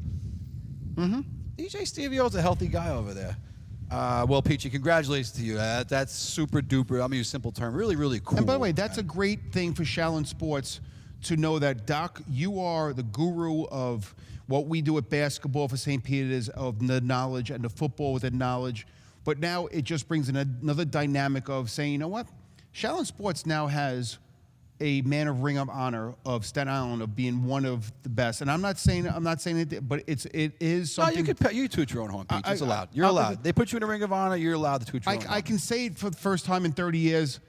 S3: Mm-hmm.
S2: DJ Stevio's a healthy guy over there. Well, Peachy, congratulations to you. That's super duper. I'm going to use a simple term. Really, really cool.
S3: And by the way, that's a great thing for Shaolin Sports to know that, Doc, you are the guru of what we do at basketball for St. Peter's, of the knowledge, and the football with the knowledge. But now it just brings in another dynamic of saying, you know what? Shaolin Sports now has a man of Ring of Honor of Staten Island of being one of the best. And I'm not saying it, but it is
S2: No,
S3: something.
S2: you toot your own horn, Peach. It's
S3: I-
S2: allowed. You're
S3: I-
S2: allowed. They put you in a Ring of Honor. You're allowed to toot your own horn.
S3: I can say it for the first time in 30 years.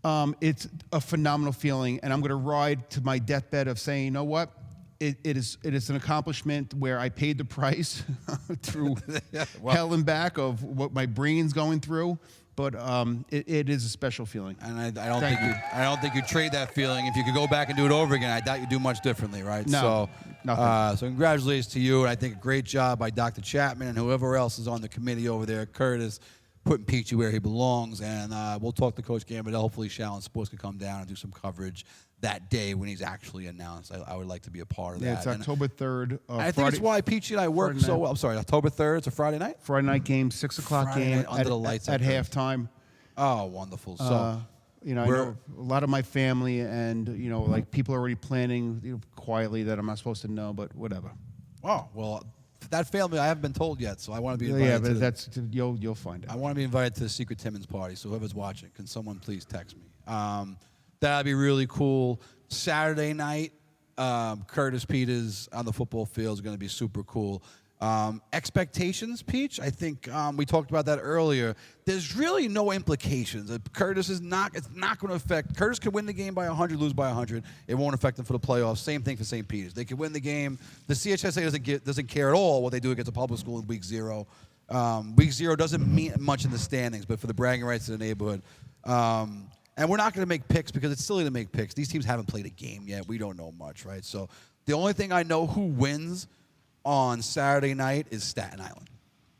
S3: It's a phenomenal feeling, and I'm going to ride to my deathbed of saying, you know what? It is an accomplishment where I paid the price through hell and back of what my brain's going through. But it is a special feeling.
S2: And I don't
S3: Thank
S2: think
S3: you.
S2: I don't think you trade that feeling. If you could go back and do it over again, I doubt you'd do much differently, right?
S3: No, nothing.
S2: So congratulations to you, and I think a great job by Dr. Chapman and whoever else is on the committee over there, Curtis, putting Peachy where he belongs. And we'll talk to Coach Gambit. Hopefully, Shaolin Sports could come down and do some coverage that day when he's actually announced. I would like to be a part of that.
S3: Yeah, it's
S2: And
S3: October 3rd.
S2: I think it's why Peachy and I work
S3: Friday
S2: so
S3: night.
S2: well. I'm sorry, October 3rd. It's a Friday night.
S3: Friday night game, 6 o'clock
S2: Friday
S3: game
S2: night under the lights
S3: at
S2: up there.
S3: halftime.
S2: Oh, wonderful. So.
S3: I know a lot of my family and, like people are already planning quietly that I'm not supposed to know, but whatever.
S2: Oh, well, that family I haven't been told yet, so I want to be invited
S3: Yeah,
S2: to
S3: but
S2: the,
S3: that's you'll find
S2: I
S3: out.
S2: want to be invited to the Secret Timmons party, so whoever's watching, can someone please text me? That'd be really cool. Saturday night, Curtis Peters on the football field is going to be super cool. Expectations, Peach? I think we talked about that earlier. There's really no implications. Curtis is not. It's not going to affect. Curtis could win the game by 100, lose by 100. It won't affect them for the playoffs. Same thing for St. Peter's. They could win the game. The CHSA doesn't care at all what they do against a public school in week 0. Week 0 doesn't mean much in the standings, but for the bragging rights of the neighborhood. And we're not going to make picks because it's silly to make picks. These teams haven't played a game yet. We don't know much, right? So the only thing I know who wins on Saturday night is Staten Island.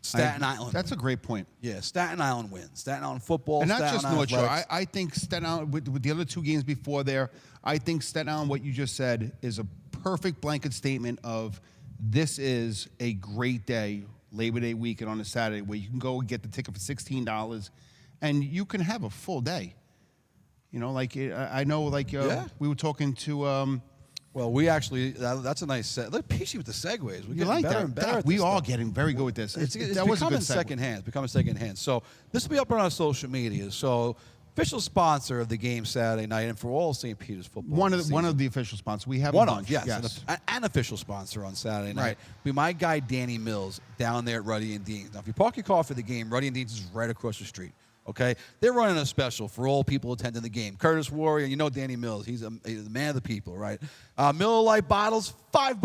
S2: Staten Island.
S3: That's a great point.
S2: Yeah, Staten Island wins. Staten Island football.
S3: And not
S2: Staten
S3: just
S2: Island
S3: North Shore.
S2: athletics.
S3: I think Staten Island, with the other two games before there, I think Staten Island, what you just said, is a perfect blanket statement of this is a great day, Labor Day weekend on a Saturday, where you can go and get the ticket for $16, and you can have a full day. You know, like I know, like we were talking to.
S2: Well, we actually, that's a nice set. Look, Peachy with the segues. We're
S3: You
S2: getting
S3: like
S2: better
S3: that?
S2: and better
S3: Doc,
S2: at
S3: we
S2: this
S3: are
S2: stuff.
S3: getting very good with this.
S2: It's
S3: That was a
S2: becoming
S3: good segue.
S2: second hand. It's becoming second hand. So this will be up on our social media. So official sponsor of the game Saturday night and for all St. Peter's football.
S3: One
S2: this
S3: of
S2: season.
S3: the official sponsors. We have
S2: One
S3: a
S2: of,
S3: bunch.
S2: yes. An official sponsor on Saturday night.
S3: Right.
S2: Be my guy, Danny Mills, down there at Ruddy and Dean's. Now, if you park your car for the game, Ruddy and Dean's is right across the street. Okay? They're running a special for all people attending the game. Curtis Warrior, you know Danny Mills. He's the man of the people, right? Miller Lite bottles, $5.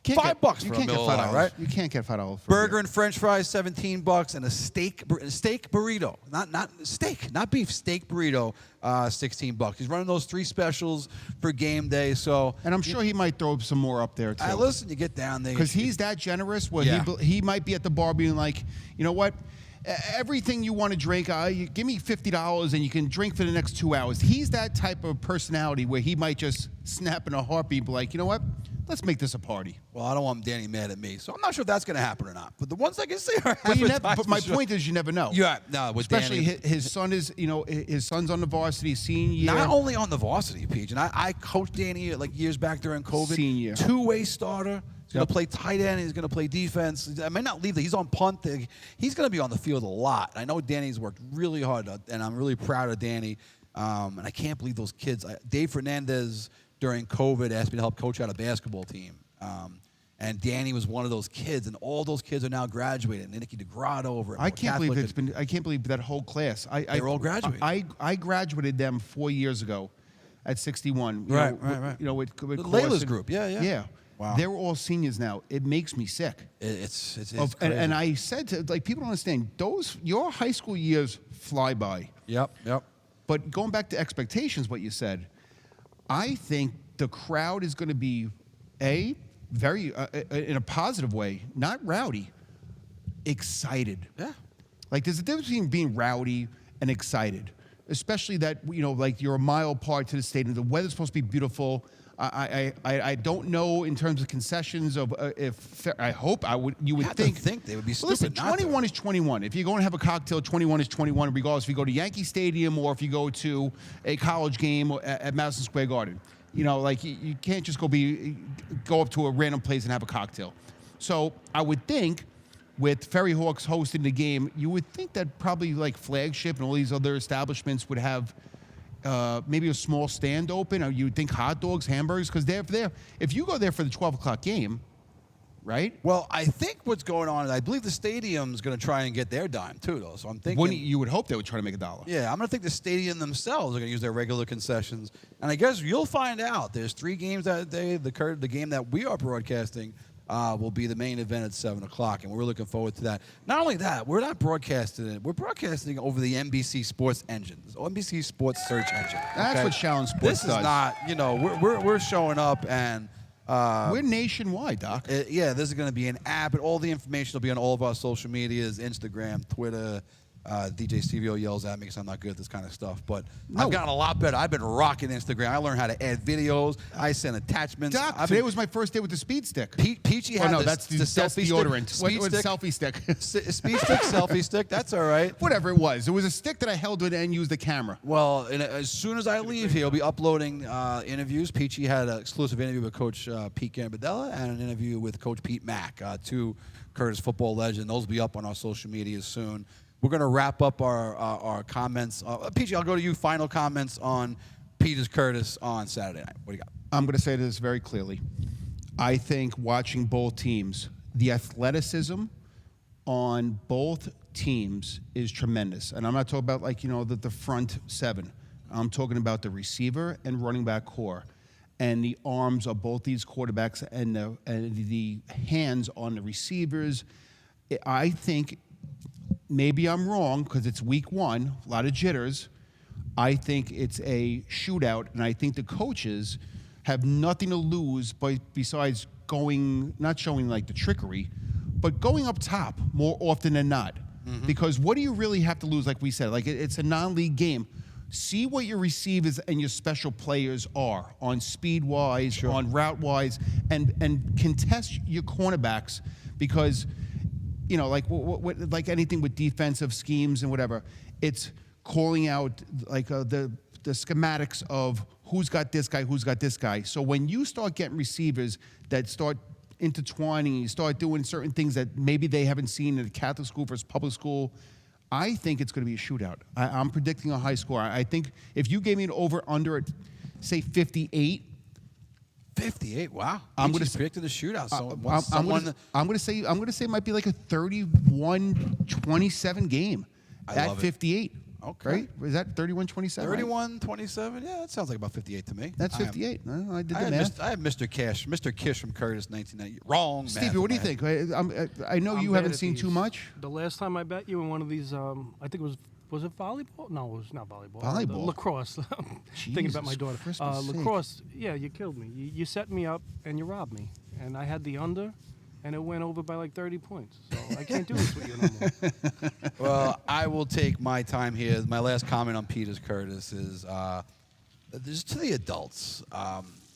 S2: $5 for a Miller Lite, right?
S3: You can't get $5 for
S2: Burger and French fries, $17, and a steak burrito, not steak, not beef, steak burrito, $16. He's running those 3 specials for game day. So,
S3: And I'm sure he might throw some more up there too.
S2: listen, you get down there
S3: Because he's that generous. Where
S2: Yeah.
S3: he might be at the bar being like, you know what? Everything you want to drink, you give me $50 and you can drink for the next 2 hours. He's that type of personality where he might just snap in a heartbeat, be like, you know what? Let's make this a party.
S2: Well, I don't want Danny mad at me, so I'm not sure if that's going to happen or not. But the ones I can see are
S3: But,
S2: advertised
S3: but my
S2: for sure.
S3: point is, you never know.
S2: Yeah, no, with
S3: Especially
S2: Danny,
S3: his son is, his son's on the varsity senior year.
S2: not only on the varsity, Peach, and I coached Danny like years back during COVID.
S3: Senior.
S2: 2-way starter. He's going
S3: Yep.
S2: to play tight end. He's going to play defense. I may not leave. He's on punt. He's going to be on the field a lot. I know Danny's worked really hard, and I'm really proud of Danny. And I can't believe those kids. Dave Fernandez during COVID asked me to help coach out a basketball team. And Danny was one of those kids, and all those kids are now graduating. Nicky DeGrotto over at
S3: I can't believe
S2: Catholic
S3: it's been. I can't believe that whole class.
S2: They're all graduating.
S3: I graduated them 4 years ago, at 61.
S2: Right.
S3: You know, with
S2: The
S3: Corson.
S2: Layla's group, yeah.
S3: Yeah.
S2: Wow.
S3: They're all seniors now. It makes me sick.
S2: It's
S3: And
S2: crazy.
S3: I said to people don't understand your high school years fly by.
S2: Yep.
S3: But going back to expectations, what you said, I think the crowd is going to be very in a positive way, not rowdy, excited.
S2: Yeah.
S3: Like there's a difference between being rowdy and excited, especially that like you're a mile apart to the stadium. The weather's supposed to be beautiful. I don't know in terms of concessions of if I hope you would
S2: have to
S3: think
S2: they would be stupid
S3: Listen,
S2: not to.
S3: 21 is 21. If you go and have a cocktail, 21 is 21, regardless if you go to Yankee Stadium or if you go to a college game at Madison Square Garden. Like you can't just go up to a random place and have a cocktail. So I would think with Ferryhawks hosting the game, you would think that probably like Flagship and all these other establishments would have maybe a small stand open, or you would think hot dogs, hamburgers, because they're there. If you go there for the 12 o'clock game, right?
S2: Well, I think what's going on is I believe the stadium's going to try and get their dime too, though. So I'm thinking.
S3: You would hope they would try to make $1.
S2: Yeah, I'm going to think the stadium themselves are going to use their regular concessions. And I guess you'll find out. There's 3 games that day. The game that we are broadcasting will be the main event at 7 o'clock, and we're looking forward to that. Not only that, we're not broadcasting it. We're broadcasting over the NBC Sports engine, NBC Sports search engine.
S3: That's what Shaolin Sports
S2: This
S3: does.
S2: is not, we're showing up and.
S3: We're nationwide, Doc.
S2: Yeah, this is going to be an app, and all the information will be on all of our social medias, Instagram, Twitter. DJ Stevio yells at me because I'm not good at this kind of stuff, but I've gotten a lot better. I've been rocking Instagram. I learned how to add videos. I send attachments.
S3: Doc, today was my first day with the speed stick.
S2: Peachy had
S3: that's
S2: selfie
S3: deodorant.
S2: stick.
S3: What selfie stick?
S2: Speed stick, selfie stick. That's all right.
S3: Whatever it was. It was a stick that I held with and used the camera.
S2: Well, as soon as I leave here, I'll be uploading interviews. Peachy had an exclusive interview with Coach Pete Gambardella and an interview with Coach Pete Mack, 2 Curtis football legends. Those will be up on our social media soon. We're going to wrap up our comments. Peachy, I'll go to you. Final comments on Peters Curtis on Saturday night. What do you got?
S3: I'm going to say this very clearly. I think watching both teams, the athleticism on both teams is tremendous. And I'm not talking about the front 7. I'm talking about the receiver and running back core. And the arms of both these quarterbacks and the hands on the receivers. I think, maybe I'm wrong because it's week 1, a lot of jitters. I think it's a shootout, and I think the coaches have nothing to lose besides not showing like the trickery, but going up top more often than not. Mm-hmm. Because what do you really have to lose? Like we said, like it's a non-league game. See what your receivers and your special players are on speed-wise,
S2: Sure.
S3: on route-wise, and contest your cornerbacks because – like anything with defensive schemes and whatever, it's calling out like the the schematics of who's got this guy, who's got this guy. So when you start getting receivers that start intertwining, you start doing certain things that maybe they haven't seen in a Catholic school versus public school, I think it's going to be a shootout. I'm predicting a high score. I think if you gave me an over/under at, say, 58.
S2: 58. Wow.
S3: I'm going to
S2: predicted a shootout. So
S3: I'm going to say it might be like a 31-27 game at
S2: love it.
S3: 58.
S2: Okay.
S3: Right? Is that 31-27?
S2: 31-27. Yeah, that sounds like about 58 to me.
S3: That's 58. I did the
S2: I
S3: math.
S2: have Mr. Kish from Curtis, 1990. Wrong.
S3: Stevie, what do you think? I know you haven't seen too much.
S4: The last time I bet you in one of these, I think it was it volleyball? No, it was not volleyball.
S3: Volleyball?
S4: Lacrosse. Thinking about my daughter.
S3: Christmas sake.
S4: Lacrosse. Yeah, you killed me. You set me up and you robbed me, and I had the under. And it went over by like 30 points. So I can't do this with you no more.
S2: Well, I will take my time here. My last comment on Peters Curtis is just to the adults.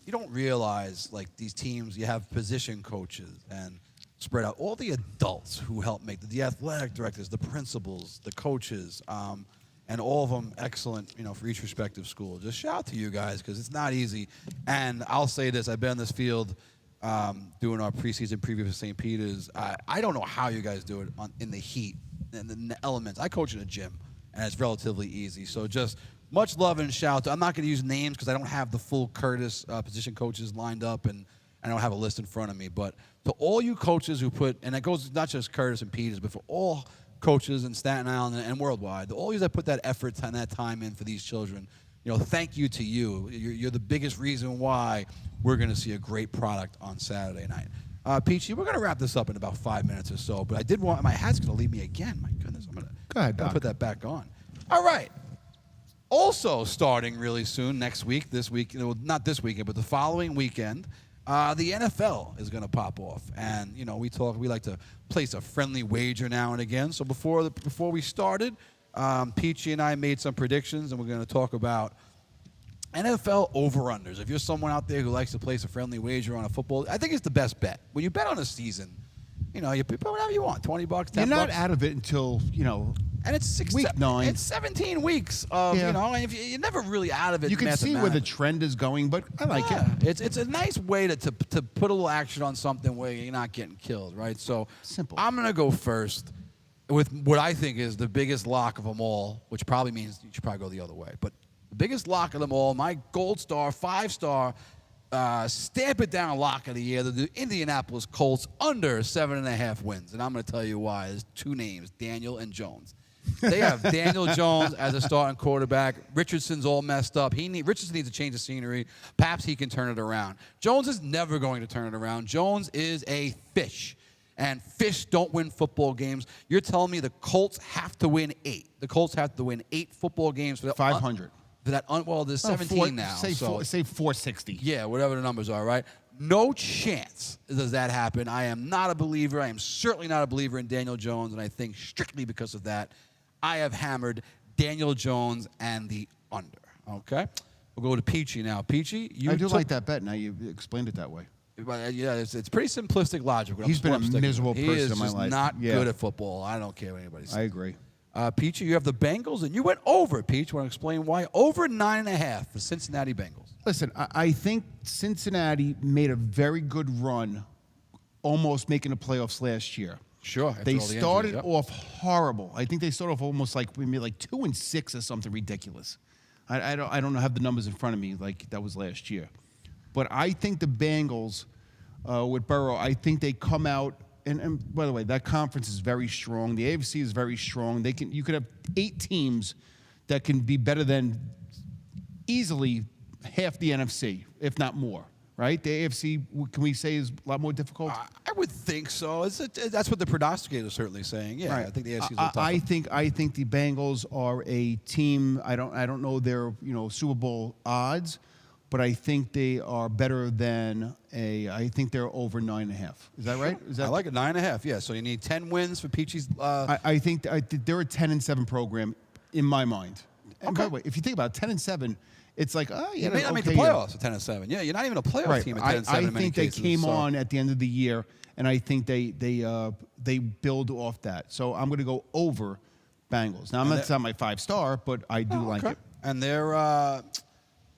S2: You don't realize, like, these teams, you have position coaches and spread out. All the adults who help make the athletic directors, the principals, the coaches, and all of them excellent, for each respective school. Just shout out to you guys because it's not easy. And I'll say this, I've been in this field doing our preseason preview for St. Peter's. I don't know how you guys do it in the heat and the elements. I coach in a gym, and it's relatively easy. So just much love and shout. I'm not going to use names because I don't have the full Curtis position coaches lined up, and I don't have a list in front of me. But to all you coaches who put, and it goes not just Curtis and Peters, but for all coaches in Staten Island and worldwide, all you that put that effort and that time in for these children, thank you to you. You're the biggest reason why we're going to see a great product on Saturday night. Peachy, we're going to wrap this up in about 5 minutes or so, but I did want, my hat's going to leave me again. My goodness, I'm going
S3: Go ahead,
S2: to
S3: Doc.
S2: put that back on. All right. Also starting really soon, next week, this week, not this weekend, but the following weekend, the NFL is going to pop off. And, we like to place a friendly wager now and again. So before we started, Peachy and I made some predictions, and we're going to talk about NFL over-unders. If you're someone out there who likes to place a friendly wager on a football, I think it's the best bet. When you bet on a season, you put whatever you want, $20, $10.
S3: You're not out of it until,
S2: and it's
S3: week 9.
S2: It's 17 weeks of, and if you're never really out of it.
S3: You can see where the trend is going, but I like it.
S2: It's a nice way to put a little action on something where you're not getting killed, right? So
S3: Simple.
S2: I'm going to go first with what I think is the biggest lock of them all, which probably means you should probably go the other way. But the biggest lock of them all, my gold star, 5-star, stamp it down lock of the year, the Indianapolis Colts under 7.5 wins. And I'm going to tell you why. There's two names, Daniel and Jones. They have Daniel Jones as a starting quarterback. Richardson's all messed up. Richardson needs to change the scenery. Perhaps he can turn it around. Jones is never going to turn it around. Jones is a fish. And fish don't win football games. You're telling me the Colts have to win 8. The Colts have to win 8 football games for that
S3: 500.
S2: There's 17 now.
S3: Say 460.
S2: Yeah, whatever the numbers are, right? No chance does that happen. I am not a believer. I am certainly not a believer in Daniel Jones, and I think strictly because of that, I have hammered Daniel Jones and the under. Okay? We'll go to Peachy now. Peachy,
S3: I do like that bet. Now you explained it that way.
S2: Yeah, it's pretty simplistic logic.
S3: He's been a miserable person in my
S2: life. He is
S3: life.
S2: not good at football. I don't care what anybody says.
S3: I agree.
S2: Peachy, you have the Bengals, and you went over, Peach. Want to explain why? Over 9.5 for Cincinnati Bengals.
S3: Listen, I think Cincinnati made a very good run, almost making the playoffs last year.
S2: Sure.
S3: They started off horrible. I think they started off almost like 2-6 or something ridiculous. I don't have the numbers in front of me like that was last year. But I think the Bengals with Burrow, I think they come out, and by the way, that conference is very strong. The AFC is very strong. You could have 8 teams that can be better than easily half the NFC, if not more. Right? The AFC, can we say, is a lot more difficult?
S2: I would think so. That's what the prognosticator is certainly saying. Yeah,
S3: right.
S2: I think the AFC is a little tougher.
S3: I think the Bengals are a team. I don't know their Super Bowl odds, but I think they are better than I think they're over 9.5. Is that right?
S2: I like it, 9.5. Yeah. So you need 10 wins for Peachy's.
S3: I think they're a 10-7 program in my mind. And by the way, if you think about it, 10-7. It's like,
S2: you may not make the playoffs at 10-7. Yeah, you're not even a playoff team at 10-7.
S3: I
S2: in many
S3: think they
S2: cases,
S3: came on at the end of the year, and I think they build off that. So I'm going to go over Bengals. Now I'm not my 5-star, but I do like it.
S2: And they're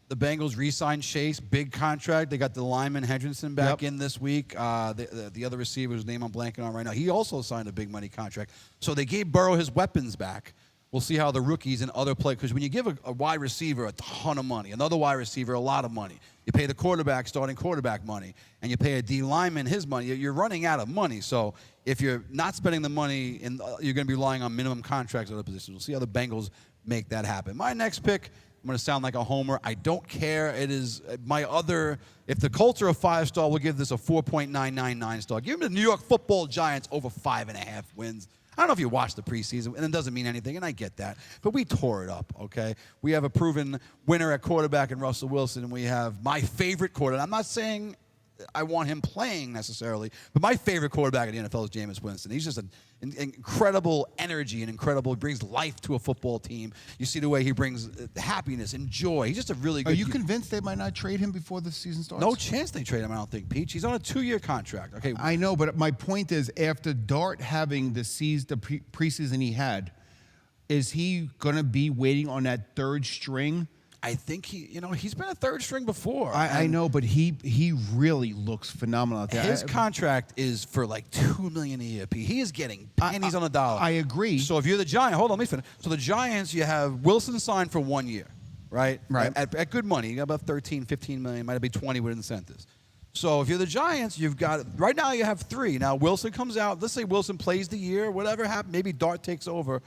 S2: the Bengals re-signed Chase, big contract. They got the lineman Hendrickson back in this week. The other receiver, whose name I'm blanking on right now, he also signed a big money contract. So they gave Burrow his weapons back. We'll see how the rookies and other players, because when you give a wide receiver a ton of money, another wide receiver a lot of money, you pay the quarterback starting quarterback money, and you pay a D lineman his money, you're running out of money. So if you're not spending the money, you're going to be relying on minimum contracts at other positions. We'll see how the Bengals make that happen. My next pick, I'm going to sound like a homer. I don't care. It is my other. If the Colts are a 5-star, we'll give this a 4.999 star. Give them the New York Football Giants over 5.5 wins. I don't know if you watched the preseason, and it doesn't mean anything, and I get that. But we tore it up, okay? We have a proven winner at quarterback in Russell Wilson, and we have my favorite quarterback. I'm not saying I want him playing necessarily, but my favorite quarterback in the NFL is Jameis Winston. He's just an incredible energy and incredible. He brings life to a football team. You see the way he brings happiness and joy. He's just a really good.
S3: Are you convinced they might not trade him before the season starts?
S2: No chance they trade him, I don't think, Peach. He's on a 2-year contract. Okay.
S3: I know, but my point is, after Dart having the preseason he had, is he going to be waiting on that third string?
S2: I think he's been a third string before.
S3: I know, but he really looks phenomenal out there.
S2: His contract is for like $2 million a year. He is getting pennies on the dollar.
S3: I agree.
S2: So if you're the Giants, hold on, let me finish. So the Giants, you have Wilson signed for 1 year, right?
S3: Right.
S2: At good money, you got about 13, 15 million, might be 20 with incentives. So if you're the Giants, you've got right now you have 3. Now Wilson comes out. Let's say Wilson plays the year, whatever happens. Maybe Dart takes over.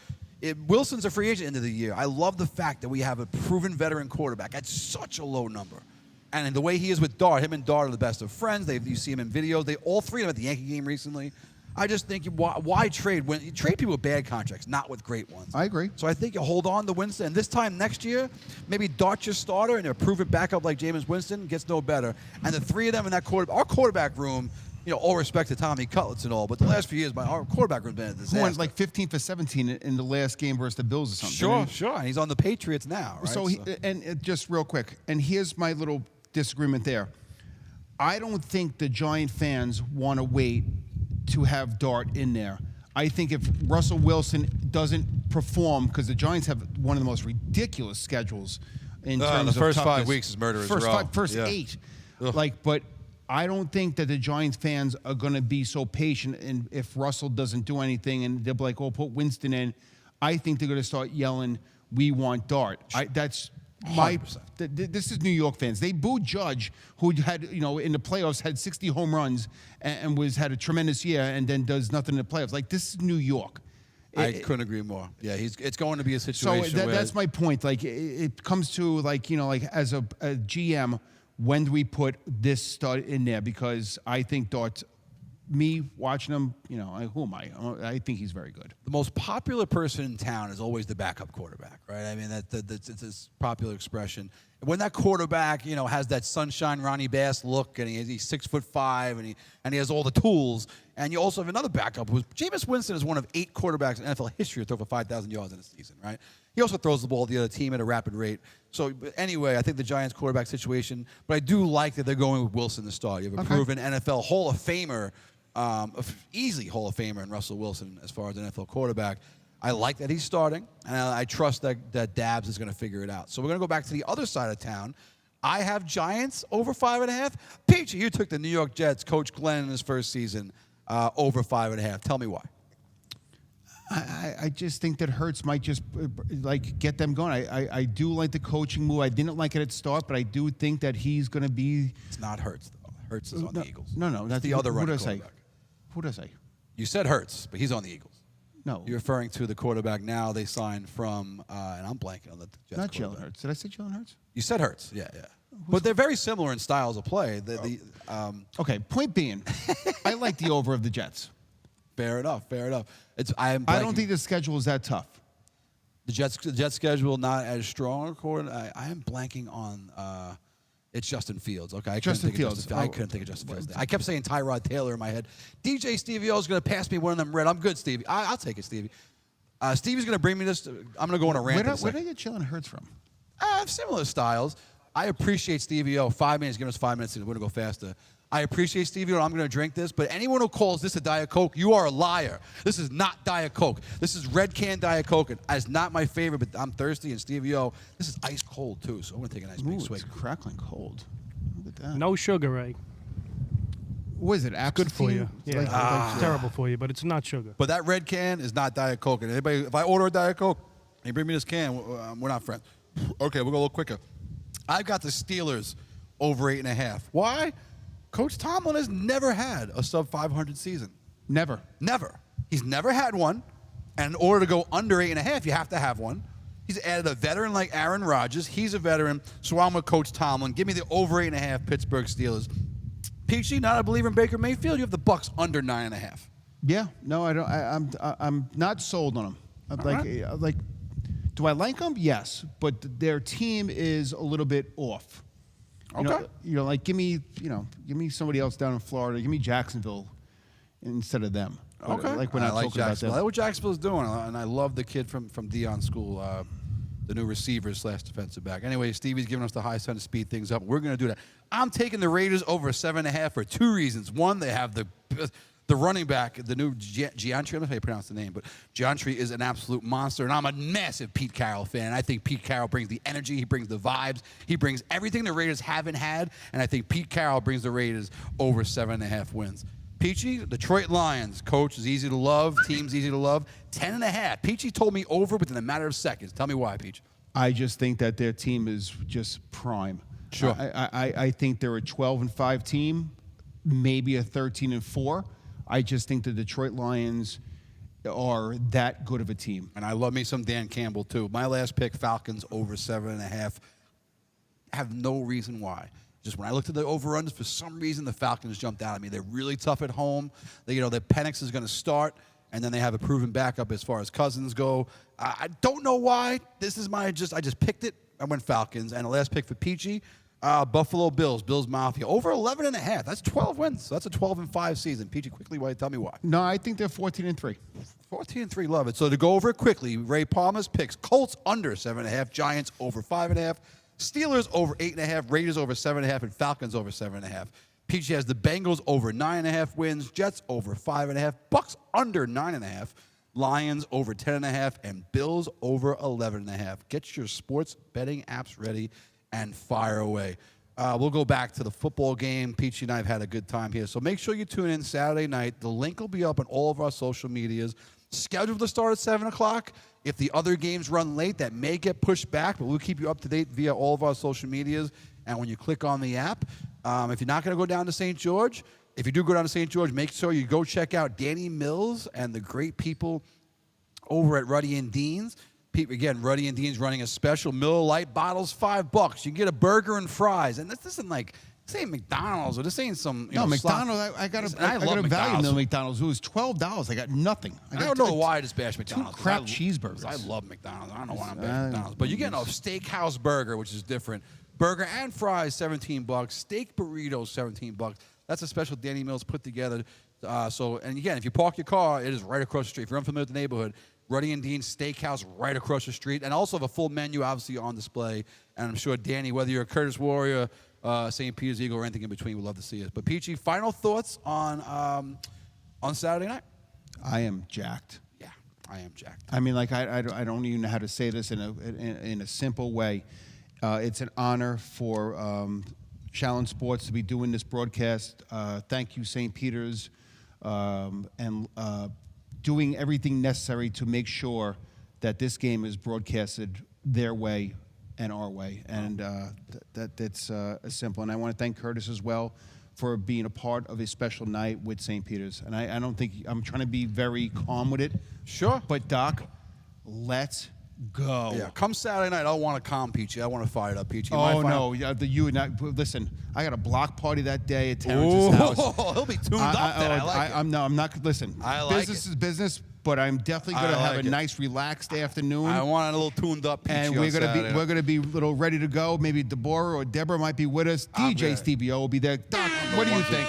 S2: Wilson's a free agent into the year. I love the fact that we have a proven veteran quarterback at such a low number. And the way he is with Dart, him and Dart are the best of friends. You see him in videos. They all 3 of them at the Yankee game recently. I just think, why trade? When you trade people with bad contracts, not with great ones.
S3: I agree.
S2: So I think you hold on to Winston. And this time next year, maybe Dart's your starter and a proven backup like Jameis Winston gets no better. And the 3 of them in that our quarterback room, all respect to Tommy Cutlets and all, but the last few years, our quarterback room's been a disaster.
S3: Who went like 15 for 17 in the last game versus the Bills or something.
S2: Sure. And he's on the Patriots now, right?
S3: So just real quick, and here's my little disagreement there. I don't think the Giant fans want to wait to have Dart in there. I think if Russell Wilson doesn't perform, because the Giants have one of the most ridiculous schedules in terms of
S2: the first
S3: toughness.
S2: 5 weeks is murderous.
S3: First 8. But I don't think that the Giants fans are going to be so patient, and if Russell doesn't do anything and they'll be like, oh, put Winston in, I think they're going to start yelling, we want Dart. That's my 100%. This is New York fans. They booed Judge, who had, in the playoffs had 60 home runs and had a tremendous year and then does nothing in the playoffs. Like, this is New York.
S2: I couldn't agree more. Yeah, it's going to be a situation
S3: so that's my point. Like, it comes to, as a GM, when do we put this stud in there? Because I think Dart's, me watching him, who am I? I think he's very good.
S2: The most popular person in town is always the backup quarterback, right? I mean, it's this popular expression. When that quarterback, has that sunshine Ronnie Bass look, and he's 6'5", and he has all the tools, and you also have another backup who's Jameis Winston is one of 8 quarterbacks in NFL history to throw for 5,000 yards in a season, right? He also throws the ball to the other team at a rapid rate. So anyway, I think the Giants quarterback situation, but I do like that they're going with Wilson to start. You have a proven NFL Hall of Famer, easily Hall of Famer in Russell Wilson as far as an NFL quarterback. I like that he's starting, and I trust that Dabbs is going to figure it out. So we're going to go back to the other side of town. I have Giants over 5.5. Peachy, you took the New York Jets, Coach Glenn in his first season, over 5.5. Tell me why.
S3: I just think that Hurts might just get them going. I do like the coaching move. I didn't like it at start, but I do think that he's going to be.
S2: It's not Hurts though. Hurts is on the Eagles.
S3: No, that's
S2: the other running quarterback.
S3: Who did I say?
S2: You said Hurts, but he's on the Eagles.
S3: No,
S2: you're referring to the quarterback now they signed from, and I'm blanking on the Jets.
S3: Not Jalen Hurts. Did I say Jalen Hurts?
S2: You said Hurts. Yeah. But they're very similar in styles of play.
S3: Okay. Point being, I like the over of the Jets.
S2: Fair enough. I
S3: don't think the schedule is that tough.
S2: The Jets schedule not as strong. I am blanking on. It's Justin Fields. Okay, I couldn't think of Justin Fields. I kept saying Tyrod Taylor in my head. DJ Stevie O is going to pass me one of them red. I'm good, Stevie. I'll take it, Stevie. Stevie's going to bring me this. I'm going to go on a rant.
S3: Where did I get Jalen Hurts from?
S2: Similar styles. I appreciate Stevie O. 5 minutes. Give us 5 minutes. We're going to go faster. I appreciate Stevie, and I'm going to drink this, but anyone who calls this a Diet Coke, you are a liar. This is not Diet Coke. This is red can Diet Coke. And it's not my favorite, but I'm thirsty, and Stevie O, this is ice cold, too, so I'm going to take a nice big swig.
S3: It's crackling cold. Look at that.
S4: No sugar, Ray.
S3: What is it?
S4: Good for you.
S3: It's
S4: Yeah,
S3: like-
S4: it's terrible for you, but it's not sugar.
S2: But that red can is not Diet Coke. And anybody, if I order a Diet Coke, and you bring me this can, we're not friends. Okay, we'll go a little quicker. I've got the Steelers over 8.5. Why? Coach Tomlin has never had a sub-500 season.
S3: Never.
S2: Never. He's never had one. And in order to go under 8.5, you have to have one. He's added a veteran like Aaron Rodgers. He's a veteran, so I'm with Coach Tomlin. Give me the over 8.5 Pittsburgh Steelers. Peachy, not a believer in Baker Mayfield. You have the Bucks under 9.5.
S3: Yeah. No, I don't. I'm not sold on them. Like, do I like them? Yes, but their team is a little bit off. You know, like give me somebody else down in Florida. Give me Jacksonville instead of them.
S2: Okay.
S3: Like we're not
S2: I like
S3: talking about
S2: Jacksonville. I
S3: them.
S2: like what Jacksonville's doing, and I love the kid from Dion School, the new receiver / defensive back. Anyway, Stevie's giving us the high sign to speed things up. We're going to do that. I'm taking the Raiders over 7.5 for 2 reasons. One, they have the running back, the new Giantry. I don't know how you pronounce the name, but Giantry is an absolute monster, and I'm a massive Pete Carroll fan. I think Pete Carroll brings the energy, he brings the vibes, he brings everything the Raiders haven't had, and I think Pete Carroll brings the Raiders over 7.5 wins. Peachy, Detroit Lions, coach is easy to love, team's easy to love, 10.5. Peachy told me over within a matter of seconds. Tell me why, Peach.
S3: I just think that their team is just prime.
S2: Sure.
S3: I think they're a 12-5 team, maybe a 13-4. I just think the Detroit Lions are that good of a team.
S2: And I love me some Dan Campbell, too. My last pick, Falcons over 7.5. I have no reason why. Just when I looked at the over-unders, for some reason, the Falcons jumped out at me. They're really tough at home. Their Penix is going to start, and then they have a proven backup as far as Cousins go. I don't know why. This is I just picked it. I went Falcons. And the last pick for Peachy, Buffalo Bills, Bills Mafia, over 11.5. That's 12 wins. So that's a 12-5 season. Peachy, quickly, tell me why.
S3: No, I think they're 14-3.
S2: 14-3, love it. So to go over it quickly, Ray Palmer's picks: Colts under 7.5, Giants over 5.5, Steelers over 8.5, Raiders over 7.5, and Falcons over 7.5. Peachy has the Bengals over 9.5 wins, Jets over 5.5, Bucks under 9.5, Lions over 10.5, and Bills over 11.5. Get your sports betting apps ready and fire away. We'll go back to the football game. Peachy and I have had a good time here. So make sure you tune in Saturday night. The link will be up on all of our social medias. Scheduled to start at 7 o'clock. If the other games run late, that may get pushed back, but we'll keep you up to date via all of our social medias. And when you click on the app, if you're not going to go down to St. George, if you do go down to St. George, make sure you go check out Danny Mills and the great people over at Ruddy and Dean's. Again, Ruddy and Dean's running a special. Miller Lite bottles, $5. You can get a burger and fries. And this isn't like, this ain't McDonald's or this ain't some,
S3: McDonald's. I got a value meal at McDonald's. It was $12. I got nothing.
S2: I don't know why I just bash McDonald's.
S3: 2 crap cheeseburgers.
S2: I love McDonald's. I don't know why I'm bashing McDonald's. But you're getting a steakhouse burger, which is different. Burger and fries, $17. Steak burritos, $17. That's a special Danny Mills put together. And again, if you park your car, it is right across the street. If you're unfamiliar with the neighborhood, Ruddy and Dean's Steakhouse right across the street. And also have a full menu, obviously, on display. And I'm sure, Danny, whether you're a Curtis Warrior, St. Peter's Eagle, or anything in between, we'd love to see it. But, Peachy, final thoughts on Saturday night?
S3: I am jacked.
S2: Yeah, I am jacked.
S3: I mean, like, I don't even know how to say this in a simple way. It's an honor for Shaolin Sports to be doing this broadcast. Thank you, St. Peter's, and doing everything necessary to make sure that this game is broadcasted their way and our way. And that's simple. And I want to thank Curtis as well for being a part of a special night with St. Peter's. And I don't think, I'm trying to be very calm with it.
S2: Sure.
S3: But, Doc, let's go.
S2: Yeah, come Saturday night, I don't want to calm Peachy. I want to fire it up, Peachy.
S3: Oh, no. Listen, I got a block party that day at Terrence's house.
S2: He'll be tuned up then. I like it.
S3: I'm not, listen,
S2: I like
S3: business
S2: it.
S3: is business, but I'm definitely going to have a nice, relaxed afternoon.
S2: I want a little tuned up Peachy
S3: and we're going to be a little ready to go. Maybe Deborah or Deborah might be with us. DJ Stevie O will be there. Doc, what do you think?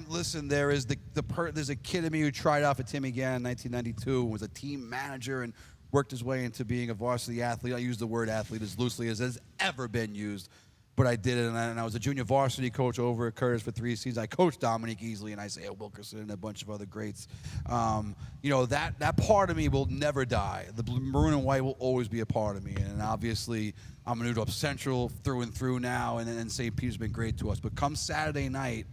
S2: Listen, there's a kid in me who tried out for Timmy Gann in 1992, was a team manager, and worked his way into being a varsity athlete. I use the word athlete as loosely as has ever been used. but I did it, and I was a junior varsity coach over at Curtis for 3 seasons. I coached Dominique Easley and Isaiah Wilkerson and a bunch of other greats. You know, that part of me will never die. The maroon and white will always be a part of me, and obviously I'm a New Up Central through and through now, and St. Peter's been great to us. But come Saturday night,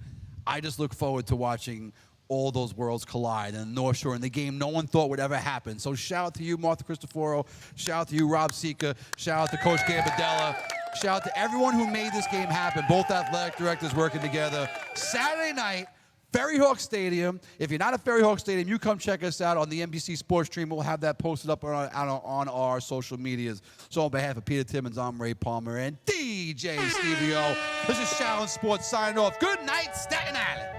S2: I just look forward to watching all those worlds collide, and North Shore in the game no one thought would ever happen. So shout out to you, Martha Cristoforo. Shout out to you, Rob Sika. Shout out to Coach Gambadella. Shout out to everyone who made this game happen, both athletic directors working together. Saturday night, Ferryhawks Stadium. If you're not at Ferryhawks Stadium, you come check us out on the NBC Sports Stream. We'll have that posted up on our social medias. So on behalf of Peter Timmons, I'm Ray Palmer and DJ Stevie O. This is Shaolin Sports signing off. Good night, Staten Island.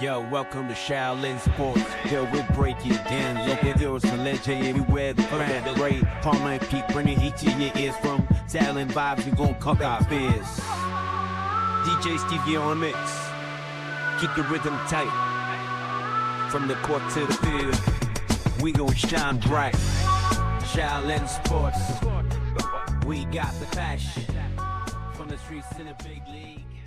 S1: Yo, welcome to Shaolin Sports. Yo, we break it down. Local heroes from legend everywhere. The brand, Ray, Palmer, and Pete, bringing heat to your ears from Shaolin vibes. We gon' conquer our fears. DJ Stevie on the mix. Keep the rhythm tight. From the court to the field, we gon' shine bright. Shaolin Sports. We got the passion. From the streets to the big league.